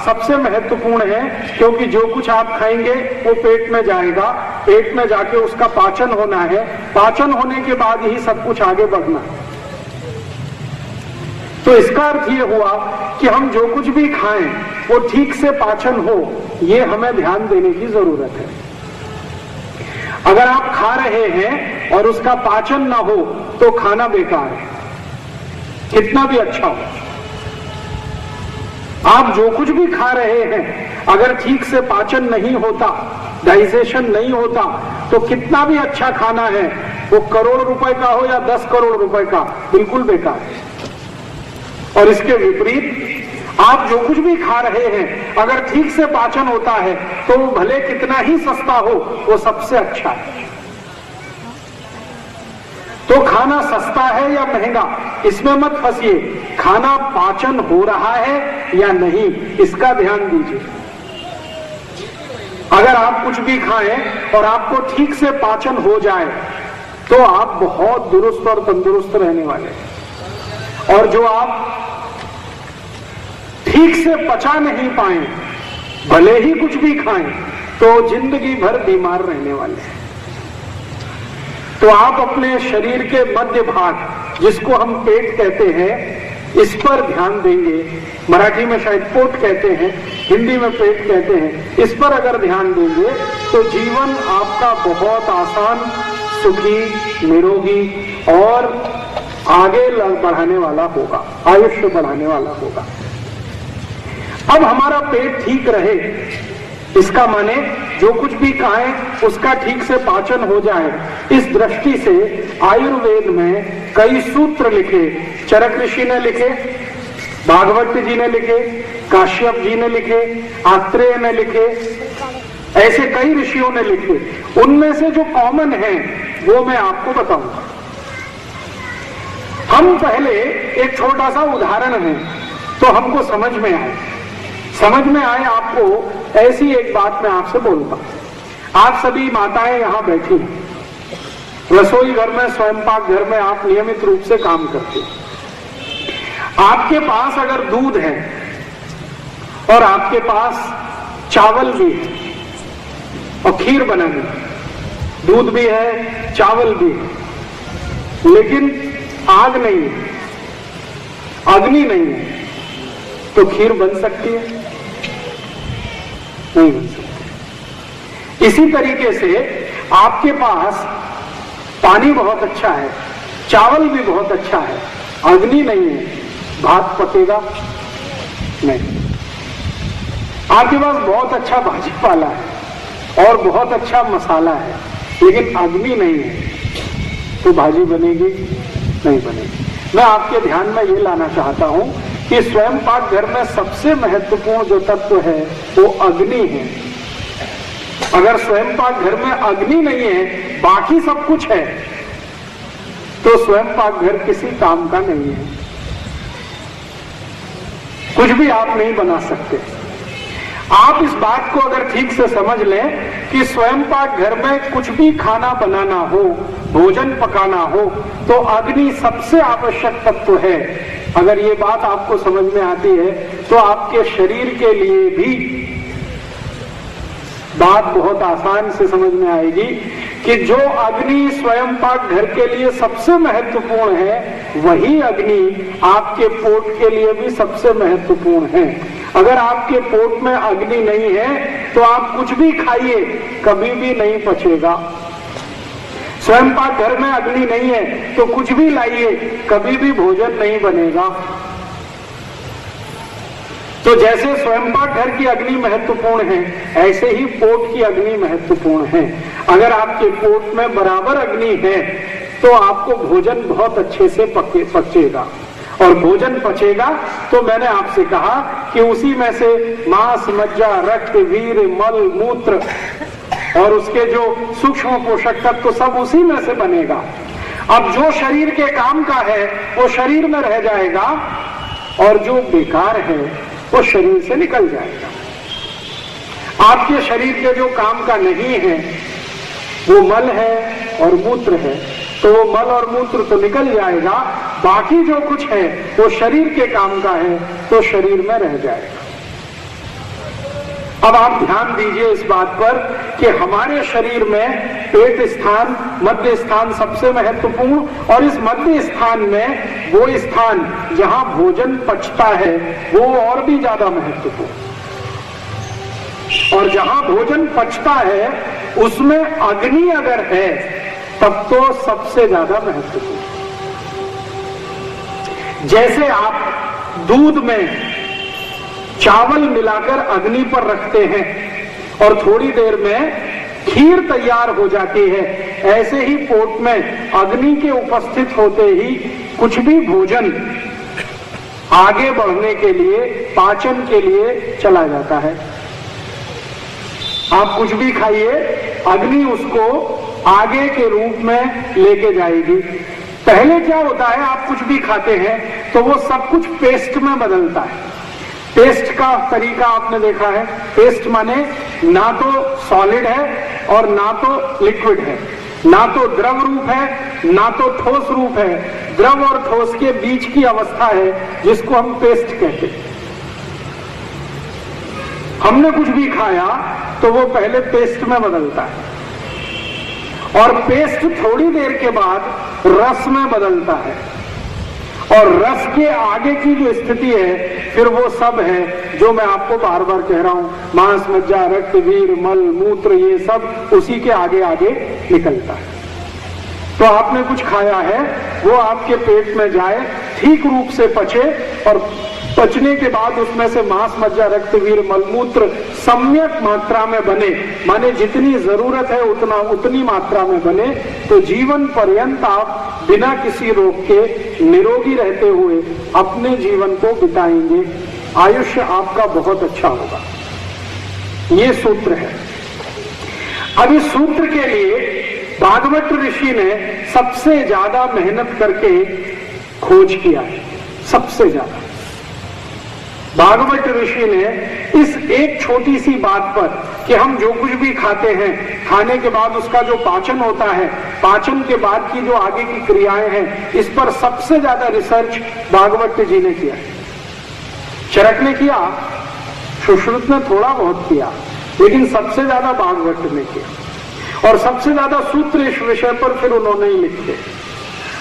सबसे महत्वपूर्ण है, क्योंकि जो कुछ आप खाएंगे वो पेट में जाएगा, पेट में जाके उसका पाचन होना है, पाचन होने के बाद ही सब कुछ आगे बढ़ना है। तो इसका अर्थ ये हुआ कि हम जो कुछ भी खाएं वो ठीक से पाचन हो, ये हमें ध्यान देने की जरूरत है। अगर आप खा रहे हैं और उसका पाचन ना हो तो खाना बेकार है, कितना भी अच्छा हो। आप जो कुछ भी खा रहे हैं अगर ठीक से पाचन नहीं होता, डाइजेशन नहीं होता, तो कितना भी अच्छा खाना है, वो करोड़ रुपए का हो या 10 करोड़ रुपए का, बिल्कुल बेकार है। और इसके विपरीत आप जो कुछ भी खा रहे हैं अगर ठीक से पाचन होता है तो वो भले कितना ही सस्ता हो, वो सबसे अच्छा है। तो खाना सस्ता है या महंगा, इसमें मत फंसिए। खाना पाचन हो रहा है या नहीं, इसका ध्यान दीजिए। अगर आप कुछ भी खाएं और आपको ठीक से पाचन हो जाए तो आप बहुत दुरुस्त और तंदुरुस्त रहने वाले हैं। और जो आप ठीक से पचा नहीं पाए, भले ही कुछ भी खाएं, तो जिंदगी भर बीमार रहने वाले हैं। तो आप अपने शरीर के मध्य भाग, जिसको हम पेट कहते हैं, इस पर ध्यान देंगे। मराठी में शायद पोट कहते हैं, हिंदी में पेट कहते हैं। इस पर अगर ध्यान देंगे तो जीवन आपका बहुत आसान, सुखी, निरोगी और आगे बढ़ाने वाला होगा, आयुष्य बढ़ाने वाला होगा। अब हमारा पेट ठीक रहे, इसका माने जो कुछ भी खाएं उसका ठीक से पाचन हो जाए। इस दृष्टि से आयुर्वेद में कई सूत्र लिखे, चरक ऋषि ने लिखे, भागवत जी ने लिखे, काश्यप जी ने लिखे, आत्रेय ने लिखे, ऐसे कई ऋषियों ने लिखे। उनमें से जो कॉमन है वो मैं आपको बताऊंगा। हम पहले एक छोटा सा उदाहरण है तो हमको समझ में आए आपको ऐसी एक बात मैं आपसे बोलता हूं। आप सभी माताएं यहां बैठी हैं, रसोई घर में, स्वयंपाक घर में आप नियमित रूप से काम करते हैं। आपके पास अगर दूध है और आपके पास चावल भी है और खीर बनानी, दूध भी है, चावल भी है, लेकिन आग नहीं है, अग्नि नहीं है, तो खीर बन सकती है? नहीं बन सकती। इसी तरीके से आपके पास पानी बहुत अच्छा है, चावल भी बहुत अच्छा है, अग्नि नहीं है, भात पकेगा नहीं। आपके पास बहुत अच्छा भाजी पाला है और बहुत अच्छा मसाला है, लेकिन अग्नि नहीं है, तो भाजी बनेगी? नहीं बनेगी। मैं आपके ध्यान में ये लाना चाहता हूं कि स्वयंपाक घर में सबसे महत्वपूर्ण जो तत्व है वो अग्नि है। अगर स्वयंपाक घर में अग्नि नहीं है, बाकी सब कुछ है, तो स्वयंपाक घर किसी काम का नहीं है। कुछ भी आप नहीं बना सकते। आप इस बात को अगर ठीक से समझ लें कि स्वयंपाक घर में कुछ भी खाना बनाना हो, भोजन पकाना हो, तो अग्नि सबसे आवश्यक तत्व है। अगर ये बात आपको समझ में आती है तो आपके शरीर के लिए भी बात बहुत आसान से समझ में आएगी कि जो अग्नि स्वयंपाक घर के लिए सबसे महत्वपूर्ण है, वही अग्नि आपके पोट के लिए भी सबसे महत्वपूर्ण है। अगर आपके पोट में अग्नि नहीं है तो आप कुछ भी खाइए, कभी भी नहीं पचेगा। स्वयंपाक घर में अग्नि नहीं है तो कुछ भी लाइए, कभी भी भोजन नहीं बनेगा। तो जैसे स्वयंपाक घर की अग्नि महत्वपूर्ण है, ऐसे ही पोट की अग्नि महत्वपूर्ण है। अगर आपके पोट में बराबर अग्नि है तो आपको भोजन बहुत अच्छे से पचेगा, और भोजन पचेगा तो मैंने आपसे कहा कि उसी में से मांस, मज्जा, रक्त, वीर्य, मल, मूत्र और उसके जो सूक्ष्म पोषक तत्व तो सब उसी में से बनेगा। अब जो शरीर के काम का है वो शरीर में रह जाएगा और जो बेकार है वो शरीर से निकल जाएगा। आपके शरीर के जो काम का नहीं है वो मल है और मूत्र है, तो वो मल और मूत्र तो निकल जाएगा, बाकी जो कुछ है वो शरीर के काम का है तो शरीर में रह जाएगा। अब आप ध्यान दीजिए इस बात पर कि हमारे शरीर में पेट स्थान, मध्य स्थान सबसे महत्वपूर्ण, और इस मध्य स्थान में वो स्थान जहां भोजन पचता है वो और भी ज्यादा महत्वपूर्ण। और जहां भोजन पचता है उसमें अग्नि अगर है तब तो सबसे ज्यादा महत्वपूर्ण। जैसे आप दूध में चावल मिलाकर अग्नि पर रखते हैं और थोड़ी देर में खीर तैयार हो जाती है, ऐसे ही पोट में अग्नि के उपस्थित होते ही कुछ भी भोजन आगे बढ़ने के लिए, पाचन के लिए चला जाता है। आप कुछ भी खाइए, अग्नि उसको आगे के रूप में लेके जाएगी। पहले क्या होता है, आप कुछ भी खाते हैं तो वो सब कुछ पेस्ट में बदलता है। पेस्ट का तरीका आपने देखा है। पेस्ट माने ना तो सॉलिड है और ना तो लिक्विड है, ना तो द्रव रूप है ना तो ठोस रूप है। द्रव और ठोस के बीच की अवस्था है जिसको हम पेस्ट कहते हैं। हमने कुछ भी खाया तो वो पहले पेस्ट में बदलता है और पेस्ट थोड़ी देर के बाद रस में बदलता है और रस के आगे की जो स्थिति है फिर वो सब है जो मैं आपको बार बार कह रहा हूं, मांस, मज्जा, रक्त, वीर, मल, मूत्र, ये सब उसी के आगे आगे निकलता है। तो आपने कुछ खाया है, वो आपके पेट में जाए, ठीक रूप से पचे और पचने के बाद उसमें से मांस, मज्जा, रक्त, वीर, मलमूत्र सम्यक मात्रा में बने, माने जितनी जरूरत है उतनी मात्रा में बने, तो जीवन पर्यंत आप बिना किसी रोग के निरोगी रहते हुए अपने जीवन को बिताएंगे। आयुष्य आपका बहुत अच्छा होगा। ये सूत्र है। अब इस सूत्र के लिए भागवत ऋषि ने सबसे ज्यादा मेहनत करके खोज किया है। सबसे ज्यादा भागवत ऋषि ने इस एक छोटी सी बात पर कि हम जो कुछ भी खाते हैं, खाने के बाद उसका जो पाचन होता है, पाचन के बाद की जो आगे की क्रियाएं हैं, इस पर सबसे ज्यादा रिसर्च भागवत जी ने किया। चरक ने किया, सुश्रुत ने थोड़ा बहुत किया, लेकिन सबसे ज्यादा भागवत ने किया और सबसे ज्यादा सूत्र इस विषय पर फिर उन्होंने ही लिखे।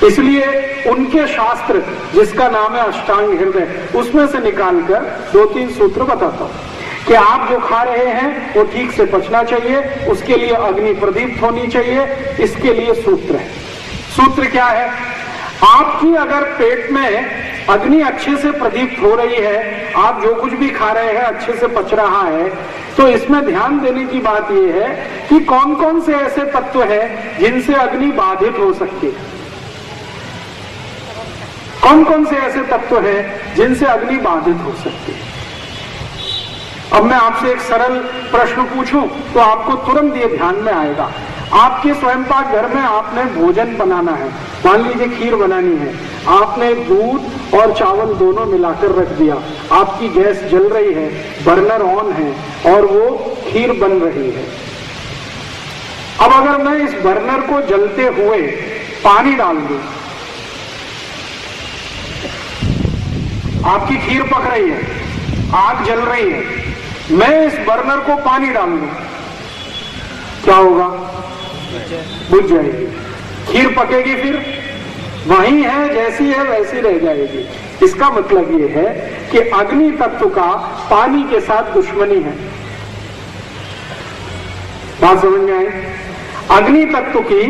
इसलिए उनके शास्त्र, जिसका नाम है अष्टांग हृदय, उसमें से निकालकर 2-3 सूत्र बताता हूं कि आप जो खा रहे हैं वो ठीक से पचना चाहिए, उसके लिए अग्नि प्रदीप्त होनी चाहिए। इसके लिए सूत्र है। सूत्र क्या है? आपकी अगर पेट में अग्नि अच्छे से प्रदीप्त हो रही है, आप जो कुछ भी खा रहे हैं अच्छे से पच रहा है, तो इसमें ध्यान देने की बात यह है कि कौन कौन से ऐसे तत्व हैं जिनसे अग्नि बाधित हो सकती है। कौन कौन से ऐसे तत्व हैं जिनसे अग्नि बाधित हो सकती है। अब मैं आपसे एक सरल प्रश्न पूछूं तो आपको तुरंत ये ध्यान में आएगा। आपके स्वयंपाक घर में आपने भोजन बनाना है, मान लीजिए खीर बनानी है, आपने दूध और चावल दोनों मिलाकर रख दिया, आपकी गैस जल रही है, बर्नर ऑन है और वो खीर बन रही है। अब अगर मैं इस बर्नर को जलते हुए पानी डाल दूं, आपकी खीर पक रही है, आग जल रही है, मैं इस बर्नर को पानी डाल दूं, क्या होगा? बुझ जाएगी। खीर पकेगी, फिर वही है, जैसी है वैसी रह जाएगी। इसका मतलब ये है कि अग्नि तत्व का पानी के साथ दुश्मनी है। बात समझ में आई? अग्नि तत्व की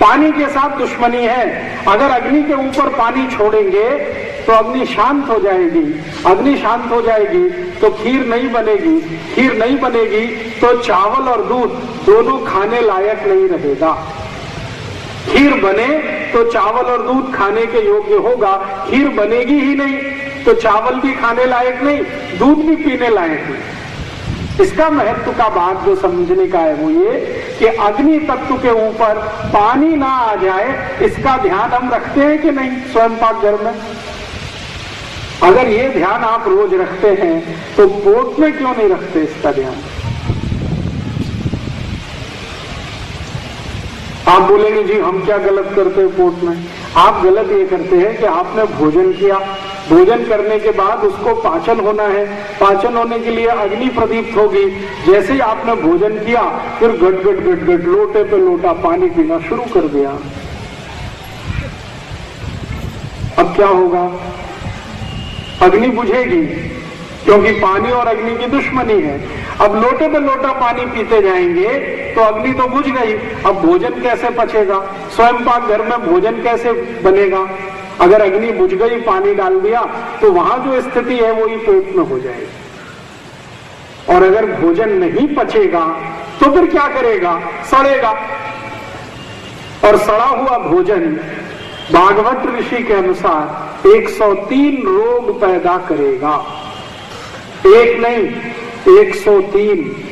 पानी के साथ दुश्मनी है। अगर अग्नि के ऊपर पानी छोड़ेंगे तो अग्नि शांत हो जाएगी, अग्नि शांत हो जाएगी तो खीर नहीं बनेगी, खीर नहीं बनेगी तो चावल और दूध दोनों खाने लायक नहीं रहेगा। खीर बने तो चावल और दूध खाने के योग्य होगा, खीर बनेगी ही नहीं तो चावल भी खाने लायक नहीं, दूध भी पीने लायक नहीं। इसका महत्व का बात जो समझने का है वो ये कि अग्नि तत्व के ऊपर पानी ना आ जाए, इसका ध्यान हम रखते हैं कि नहीं स्वयंपाक घर में? अगर ये ध्यान आप रोज रखते हैं तो पोट में क्यों नहीं रखते इसका ध्यान? आप बोलेंगे जी हम क्या गलत करते हैं पोट में? आप गलत ये करते हैं कि आपने भोजन किया, भोजन करने के बाद उसको पाचन होना है, पाचन होने के लिए अग्नि प्रदीप्त होगी। जैसे ही आपने भोजन किया फिर गट गट गट गट लोटे पे लोटा पानी पीना शुरू कर दिया। अब क्या होगा? अग्नि बुझेगी, क्योंकि पानी और अग्नि की दुश्मनी है। अब लोटे पे लोटा पानी पीते जाएंगे तो अग्नि तो बुझ गई, अब भोजन कैसे पचेगा, स्वयं पाक घर में भोजन कैसे बनेगा? अगर अग्नि बुझ गई, पानी डाल दिया तो वहां जो स्थिति है वही पेट में हो जाएगी। और अगर भोजन नहीं पचेगा तो फिर क्या करेगा? सड़ेगा। और सड़ा हुआ भोजन भागवत ऋषि के अनुसार 103 रोग पैदा करेगा। एक नहीं, 103।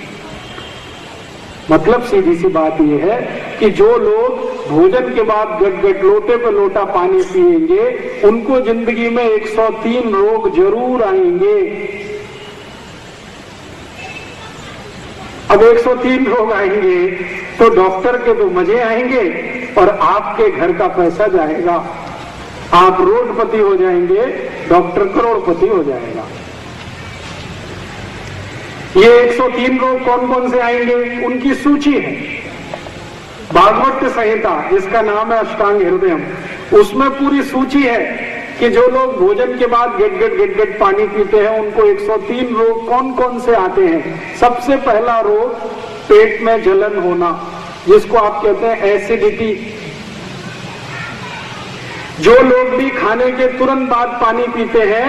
मतलब सीधी सी बात यह है कि जो लोग भोजन के बाद गट-गट लोटे पे लोटा पानी पिएंगे उनको जिंदगी में 103 रोग जरूर आएंगे। अब 103 रोग आएंगे तो डॉक्टर के तो मजे आएंगे और आपके घर का पैसा जाएगा। आप रोडपति हो जाएंगे, डॉक्टर करोड़पति हो जाएगा। ये 103 रोग कौन कौन से आएंगे उनकी सूची है। भागवत संहिता जिसका नाम है अष्टांग हृदयम, उसमें पूरी सूची है कि जो लोग भोजन के बाद गट-गट पानी पीते हैं उनको 103 रोग कौन कौन से आते हैं। सबसे पहला रोग पेट में जलन होना, जिसको आप कहते हैं एसिडिटी। जो लोग भी खाने के तुरंत बाद पानी पीते हैं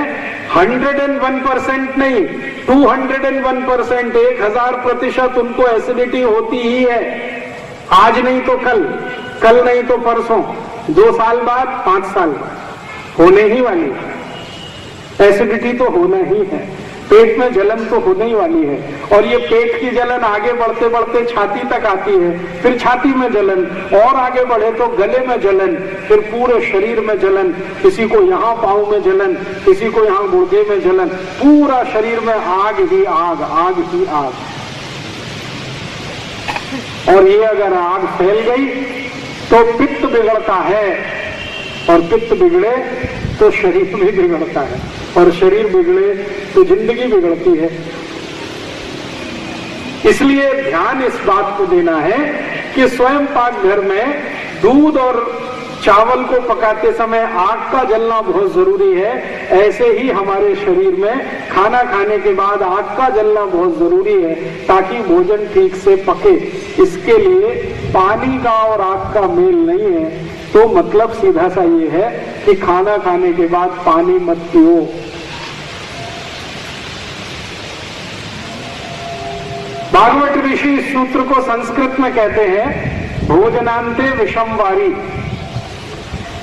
101% नहीं, 201%, 1000% उनको एसिडिटी होती ही है। आज नहीं तो कल, कल नहीं तो परसों, 2 साल बाद, 5 साल बाद होने ही वाली है। एसिडिटी तो होना ही है, पेट में जलन तो होने ही वाली है। और ये पेट की जलन आगे बढ़ते बढ़ते छाती तक आती है, फिर छाती में जलन, और आगे बढ़े तो गले में जलन, फिर पूरे शरीर में जलन, किसी को यहाँ पांव में जलन, किसी को यहाँ गुर्दे में जलन, पूरा शरीर में आग ही आग, आग ही आग। और ये अगर आग फैल गई तो पित्त बिगड़ता है, और पित्त बिगड़े तो शरीर भी बिगड़ता है, और शरीर बिगड़े तो जिंदगी बिगड़ती है। इसलिए ध्यान इस बात को देना है कि स्वयं पाक घर में दूध और चावल को पकाते समय आग का जलना बहुत जरूरी है। ऐसे ही हमारे शरीर में खाना खाने के बाद आग का जलना बहुत जरूरी है ताकि भोजन ठीक से पके। इसके लिए पानी का और आग का मेल नहीं है, तो मतलब सीधा सा ये है कि खाना खाने के बाद पानी मत पियो। भागवत ऋषि इस सूत्र को संस्कृत में कहते हैं भोजनांते विषम वारी।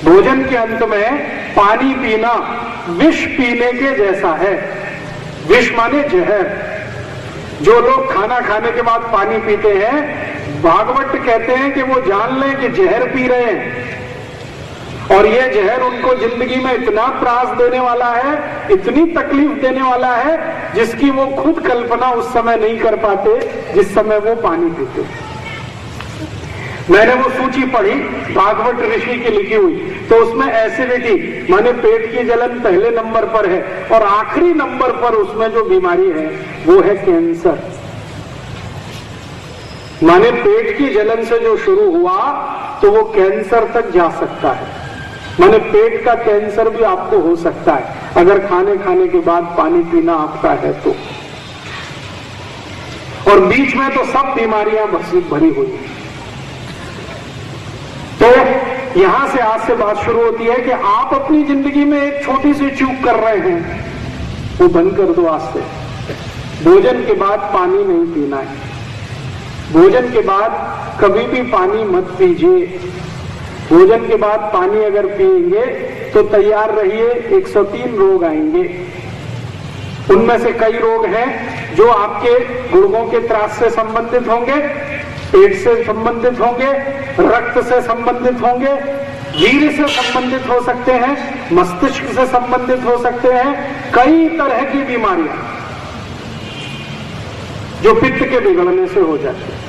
भोजन के अंत में पानी पीना विष पीने के जैसा है। विष माने जहर। जो लोग खाना खाने के बाद पानी पीते हैं, भागवत कहते हैं कि वो जान लें कि जहर पी रहे हैं, और ये जहर उनको जिंदगी में इतना त्रास देने वाला है, इतनी तकलीफ देने वाला है, जिसकी वो खुद कल्पना उस समय नहीं कर पाते जिस समय वो पानी पीते। मैंने वो सूची पढ़ी भागवत ऋषि की लिखी हुई, तो उसमें एसिडिटी माने पेट की जलन पहले नंबर पर है, और आखिरी नंबर पर उसमें जो बीमारी है वो है कैंसर। माने पेट की जलन से जो शुरू हुआ तो वो कैंसर तक जा सकता है। माने पेट का कैंसर भी आपको हो सकता है अगर खाने के बाद पानी पीना आपका है तो। और बीच में तो सब बीमारियां भरी हुई हैं। तो यहां से आज से बात शुरू होती है कि आप अपनी जिंदगी में एक छोटी सी चूक कर रहे हैं, वो बंद कर दो आज से। भोजन के बाद पानी नहीं पीना है। भोजन के बाद कभी भी पानी मत पीजिए। भोजन के बाद पानी अगर पिएंगे तो तैयार रहिए, 103 रोग आएंगे। उनमें से कई रोग हैं जो आपके गुर्दों के त्रास से संबंधित होंगे, पेट से संबंधित होंगे, रक्त से संबंधित होंगे, वीर्य से संबंधित हो सकते हैं, मस्तिष्क से संबंधित हो सकते हैं। कई तरह की बीमारियां जो पित्त के बिगड़ने से हो जाती है।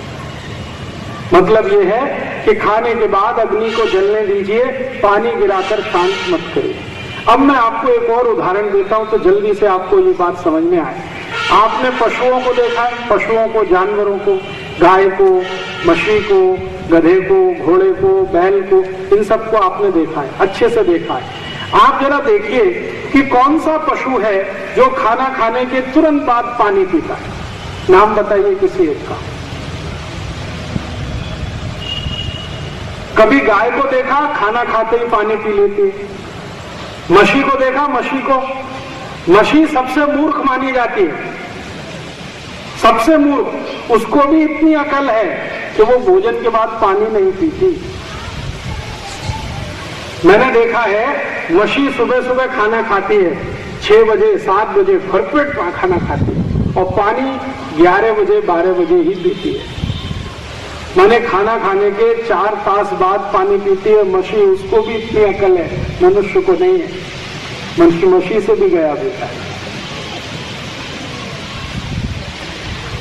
मतलब यह है कि खाने के बाद अग्नि को जलने दीजिए, पानी गिराकर शांत मत करिए। अब मैं आपको एक और उदाहरण देता हूं तो जल्दी से आपको ये बात समझ में आए। आपने पशुओं को देखा है, पशुओं को, जानवरों को, गाय को, मछली को, गधे को, घोड़े को, बैल को, इन सबको आपने देखा है, अच्छे से देखा है। आप जरा देखिए कि कौन सा पशु है जो खाना खाने के तुरंत बाद पानी पीता है? नाम बताइए किसी एक का। कभी गाय को देखा खाना खाते ही पानी पी लेती है? मछली को देखा? मछली सबसे मूर्ख मानी जाती है, सबसे मूर्ख। उसको भी इतनी अकल है कि वो भोजन के बाद पानी नहीं पीती। मैंने देखा है मछली सुबह सुबह खाना खाती है, 6 बजे 7 बजे भरपेट खाना खाती है और पानी 11 बजे 12 बजे ही पीती है। मैंने खाना खाने के 4 तास बाद पानी पीती है मछली। उसको भी इतनी अकल है, मनुष्य को नहीं है। मनुष्य मछली से भी गया बेटा।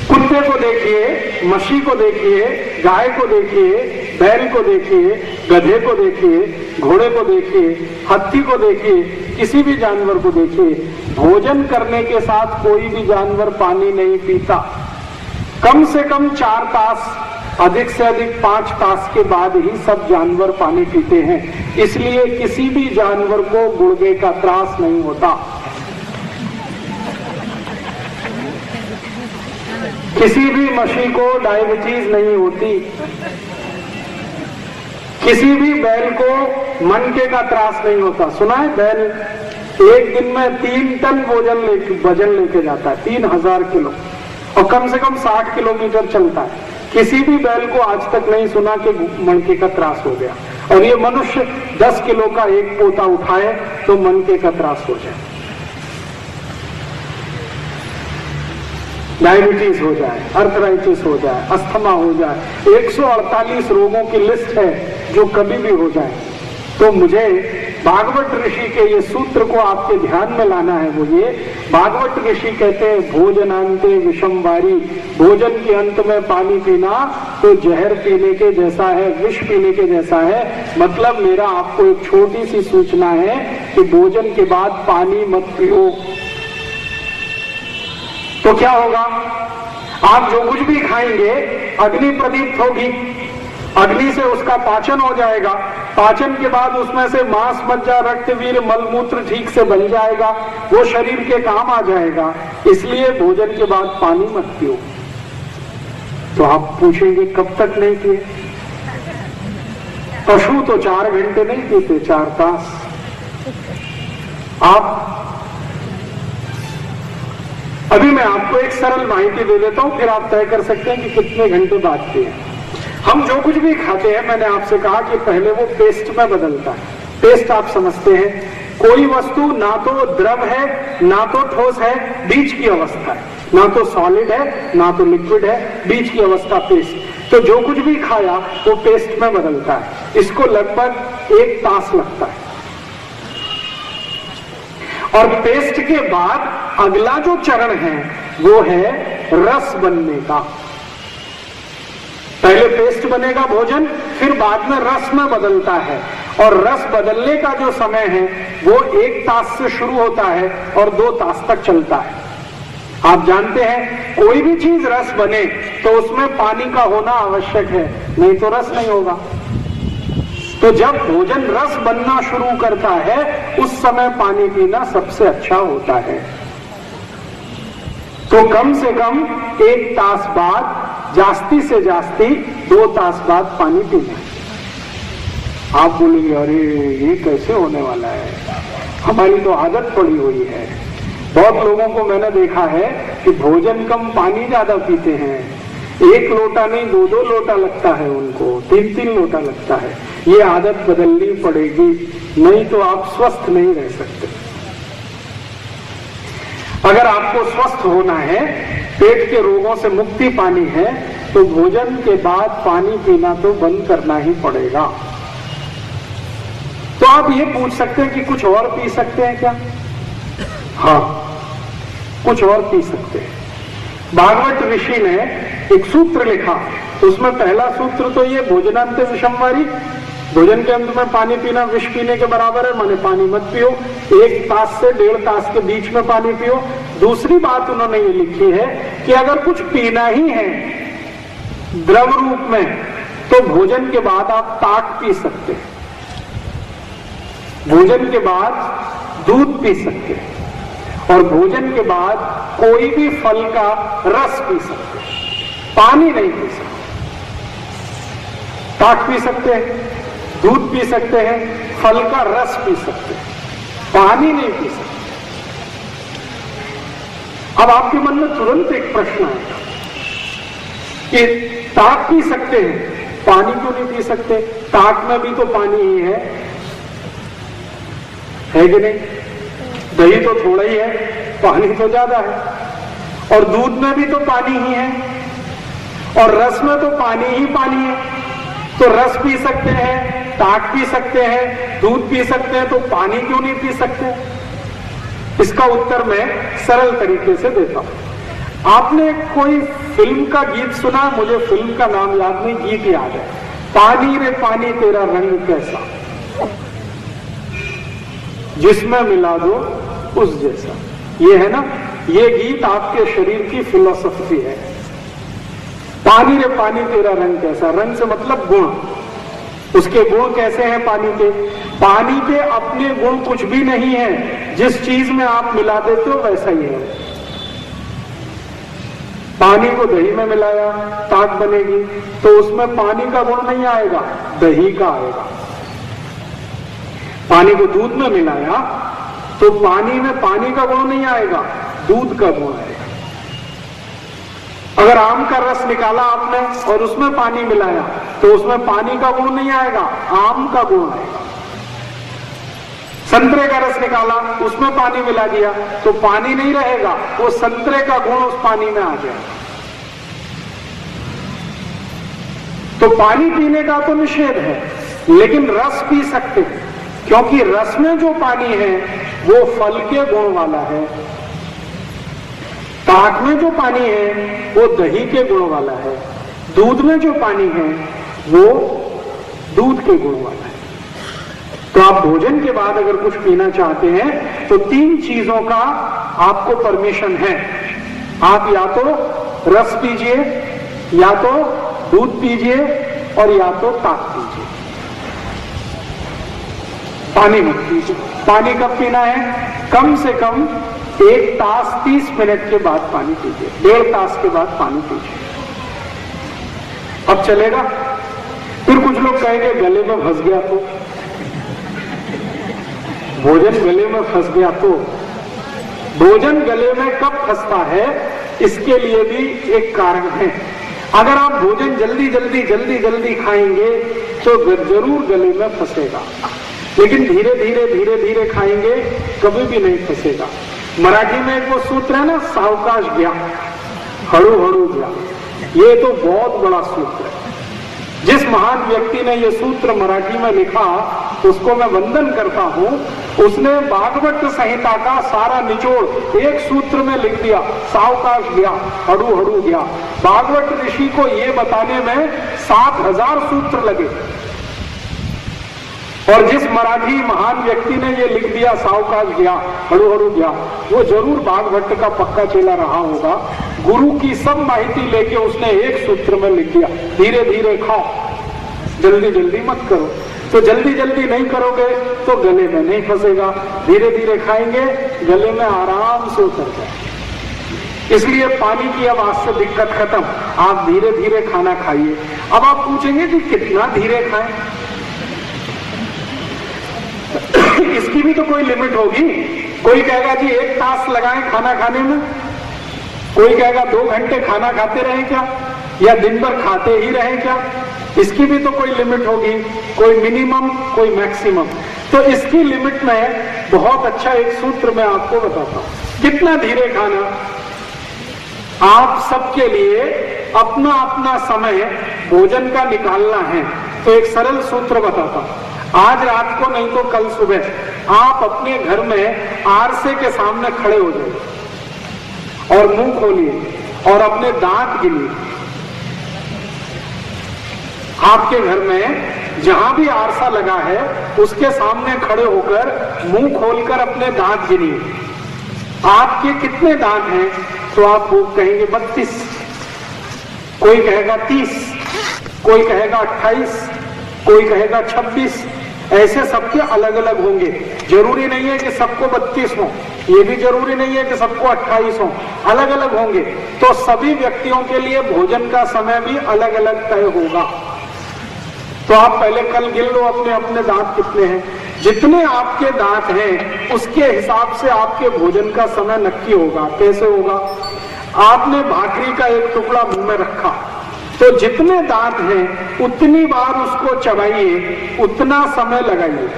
कुत्ते को देखिए, मछली को देखिए, गाय को देखिए, बैल को देखिए, गधे को देखिए, घोड़े को देखिए, हाथी को देखिए, किसी भी जानवर को देखिए, भोजन करने के साथ कोई भी जानवर पानी नहीं पीता। कम से कम 4 तास, अधिक से अधिक 5 तास के बाद ही सब जानवर पानी पीते हैं। इसलिए किसी भी जानवर को गुर्दे का त्रास नहीं होता, किसी भी मछली को डायबिटीज नहीं होती, किसी भी बैल को मनके का त्रास नहीं होता। सुना है बैल एक दिन में 3 टन वजन लेके जाता है, 3000 किलो, और कम से कम 60 किलोमीटर चलता है। किसी भी बैल को आज तक नहीं सुना कि मनके का त्रास हो गया। और ये मनुष्य 10 किलो का एक पोता उठाए तो मनके का त्रास हो जाए, डायबिटीज हो जाए, अर्थराइटिस हो जाए, अस्थमा हो जाए, 148 रोगों की लिस्ट है जो कभी भी हो जाए। तो मुझे भागवत ऋषि के ये सूत्र को आपके ध्यान में लाना है। वो ये भागवत ऋषि कहते हैं भोजनांते विषमवारी, भोजन के अंत में पानी पीना तो जहर पीने के जैसा है, विष पीने के जैसा है। मतलब मेरा आपको एक छोटी सी सूचना है कि भोजन के बाद पानी मत पियो। तो क्या होगा? आप जो कुछ भी खाएंगे अग्नि प्रदीप्त होगी, अग्नि से उसका पाचन हो जाएगा, पाचन के बाद उसमें से मांस, मज्जा, रक्त, वीर, मलमूत्र ठीक से बन जाएगा, वो शरीर के काम आ जाएगा। इसलिए भोजन के बाद पानी मत पियो। तो आप पूछेंगे कब तक नहीं पिए? पशु तो 4 घंटे नहीं पीते, 4 तास। आप अभी मैं आपको एक सरल माहिती दे देता हूं, फिर आप तय कर सकते हैं कि कितने घंटे बाद पिए। हम जो कुछ भी खाते हैं, मैंने आपसे कहा कि पहले वो पेस्ट में बदलता है। पेस्ट आप समझते हैं, कोई वस्तु ना तो द्रव है ना तो ठोस है, बीच की अवस्था है, ना तो सॉलिड है ना तो लिक्विड है, बीच की अवस्था पेस्ट। तो जो कुछ भी खाया वो पेस्ट में बदलता है। इसको लगभग 1 तास लगता है। और पेस्ट के बाद अगला जो चरण है वो है रस बनने का। पहले पेस्ट बनेगा भोजन, फिर बाद में रस में बदलता है। और रस बदलने का जो समय है वो 1 तास से शुरू होता है और 2 तास तक चलता है। आप जानते हैं कोई भी चीज रस बने तो उसमें पानी का होना आवश्यक है, नहीं तो रस नहीं होगा। तो जब भोजन रस बनना शुरू करता है उस समय पानी पीना सबसे अच्छा होता है। तो कम से कम 1 तास बाद, जास्ती से जास्ती 2 तास बाद पानी पीना। आप बोलेंगे अरे ये कैसे होने वाला है, हमारी तो आदत पड़ी हुई है। बहुत लोगों को मैंने देखा है कि भोजन कम पानी ज्यादा पीते हैं। 1 लोटा नहीं 2-2 लोटा लगता है उनको, 3-3 लोटा लगता है। ये आदत बदलनी पड़ेगी, नहीं तो आप स्वस्थ नहीं रह सकते। अगर आपको स्वस्थ होना है, पेट के रोगों से मुक्ति पानी है, तो भोजन के बाद पानी पीना तो बंद करना ही पड़ेगा। तो आप ये पूछ सकते हैं कि कुछ और पी सकते हैं क्या? हाँ, कुछ और पी सकते हैं। भागवत ऋषि ने एक सूत्र लिखा, उसमें पहला सूत्र तो ये भोजनांते विषमवारी, भोजन के अंत में पानी पीना विष पीने के बराबर है, माने पानी मत पियो। 1 तास से 1.5 तास के बीच में पानी पियो। दूसरी बात उन्होंने ये लिखी है कि अगर कुछ पीना ही है द्रव रूप में तो भोजन के बाद आप ताक पी सकते हैं। भोजन के बाद दूध पी सकते हैं, और भोजन के बाद कोई भी फल का रस पी सकते हैं, पानी नहीं पी सकते। ताक पी सकते हैं, दूध पी सकते हैं, फल का रस पी सकते हैं, पानी नहीं पी सकते। अब आपके मन में तुरंत एक प्रश्न आएगा कि ताक पी सकते हैं, पानी क्यों नहीं पी सकते? ताक में भी तो पानी ही है कि नहीं? दही तो थोड़ा ही है, पानी तो ज्यादा है, और दूध में भी तो पानी ही है, और रस में तो पानी ही पानी है। तो रस पी सकते हैं, ताक पी सकते हैं, दूध पी सकते हैं, तो पानी क्यों नहीं पी सकते? इसका उत्तर मैं सरल तरीके से देता हूं। आपने कोई फिल्म का गीत सुना? मुझे फिल्म का नाम याद नहीं, गीत याद है, पानी रे पानी तेरा रंग कैसा, जिसमें मिला दो उस जैसा। ये है ना, ये गीत आपके शरीर की फिलॉसफी है। पानी रे पानी तेरा रंग कैसा, रंग से मतलब गुण, उसके गुण कैसे हैं पानी के? पानी के अपने गुण कुछ भी नहीं है, जिस चीज में आप मिला देते हो वैसा ही है। पानी को दही में मिलाया, ताक बनेगी, तो उसमें पानी का गुण नहीं आएगा, दही का आएगा। पानी को दूध में मिलाया तो पानी में पानी का गुण नहीं आएगा, दूध का गुण आएगा। अगर आम का रस निकाला आपने और उसमें पानी मिलाया तो उसमें पानी का गुण नहीं आएगा, आम का गुण आएगा। संतरे का रस निकाला, उसमें पानी मिला दिया तो पानी नहीं रहेगा, वो संतरे का गुण उस पानी में आ जाएगा। तो पानी पीने का तो निषेध है, लेकिन रस पी सकते हैं, क्योंकि रस में जो पानी है वो फल के गुण वाला है। ताक में जो पानी है वो दही के गुण वाला है, दूध में जो पानी है वो दूध के गुण वाला है। तो आप भोजन के बाद अगर कुछ पीना चाहते हैं तो 3 चीजों का आपको परमिशन है। आप या तो रस पीजिए, या तो दूध पीजिए, और या तो ताक पीजिए, पानी मत पीजिए। पानी कब पीना है? कम से कम 1 तास 30 मिनट के बाद पानी पीजिए, 1.5 तास के बाद पानी पीजिए। अब चलेगा? फिर कुछ लोग कहेंगे गले में फंस गया तो, भोजन गले में फंस गया तो। भोजन गले में कब फंसता है, इसके लिए भी एक कारण है। अगर आप भोजन जल्दी जल्दी खाएंगे तो जरूर गले में फंसेगा, लेकिन धीरे धीरे खाएंगे कभी भी नहीं फंसेगा। मराठी में एक वो सूत्र है ना, सावकाश गया हड़ू हड़ू गया, ये तो बहुत बड़ा सूत्र है। जिस महान व्यक्ति ने ये सूत्र मराठी में लिखा उसको मैं वंदन करता हूं। उसने भागवत संहिता का सारा निचोड़ एक सूत्र में लिख दिया, सावकाश गया हड़ू हड़ू गया। भागवत ऋषि को ये बताने में 7000 सूत्र लगे, और जिस मराठी महान व्यक्ति ने ये लिख दिया सावकाश गया हड़ू हड़ू गया, वो जरूर भागवत का पक्का चेला रहा होगा। गुरु की सब माहिती लेके उसने एक सूत्र में लिख दिया, धीरे धीरे खाओ, जल्दी जल्दी मत करो। तो जल्दी जल्दी नहीं करोगे तो गले में नहीं फंसेगा, धीरे धीरे खाएंगे गले में आराम से उतर जाए। इसलिए पानी की अब आज से दिक्कत खत्म, आप धीरे धीरे खाना खाइए। अब आप पूछेंगे कि कितना धीरे खाएं? इसकी भी तो कोई लिमिट होगी। कोई कहेगा जी 1 तास लगाएं खाना खाने में, कोई कहेगा 2 घंटे खाना खाते रहें क्या, या दिन भर खाते ही रहें क्या? इसकी भी तो कोई लिमिट होगी, कोई मिनिमम कोई मैक्सिमम। तो इसकी लिमिट में बहुत अच्छा एक सूत्र मैं आपको बताता हूं, कितना धीरे खाना। आप सबके लिए अपना अपना समय भोजन का निकालना है, तो एक सरल सूत्र बताता हूं। आज रात को नहीं तो कल सुबह आप अपने घर में आरसे के सामने खड़े हो जाइए और मुंह खोलिए और अपने दांत गिनिए। आपके घर में जहां भी आरसा लगा है उसके सामने खड़े होकर मुंह खोलकर अपने दांत गिनिए। आपके कितने दांत हैं? तो आप कहेंगे 32, कोई कहेगा 30, कोई कहेगा 28, कोई कहेगा 26, ऐसे सबके अलग अलग होंगे। जरूरी नहीं है कि सबको 32 हो, ये भी जरूरी नहीं है कि सबको 28 हो, अलग अलग होंगे। तो सभी व्यक्तियों के लिए भोजन का समय भी अलग अलग तय होगा। तो आप पहले कल गिन लो अपने अपने दांत कितने हैं, जितने आपके दांत हैं उसके हिसाब से आपके भोजन का समय नक्की होगा। कैसे होगा? आपने भाकरी का एक टुकड़ा मुंह में रखा, तो जितने दांत हैं उतनी बार उसको चबाइए, उतना समय लगाइए।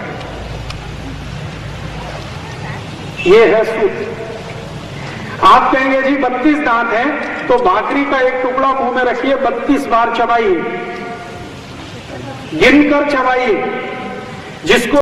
ये है सूत्र। आप कहेंगे जी 32 दांत हैं, तो भाकरी का एक टुकड़ा मुंह में रखिए, 32 बार चबाइए, गिनकर चबाइए। जिसको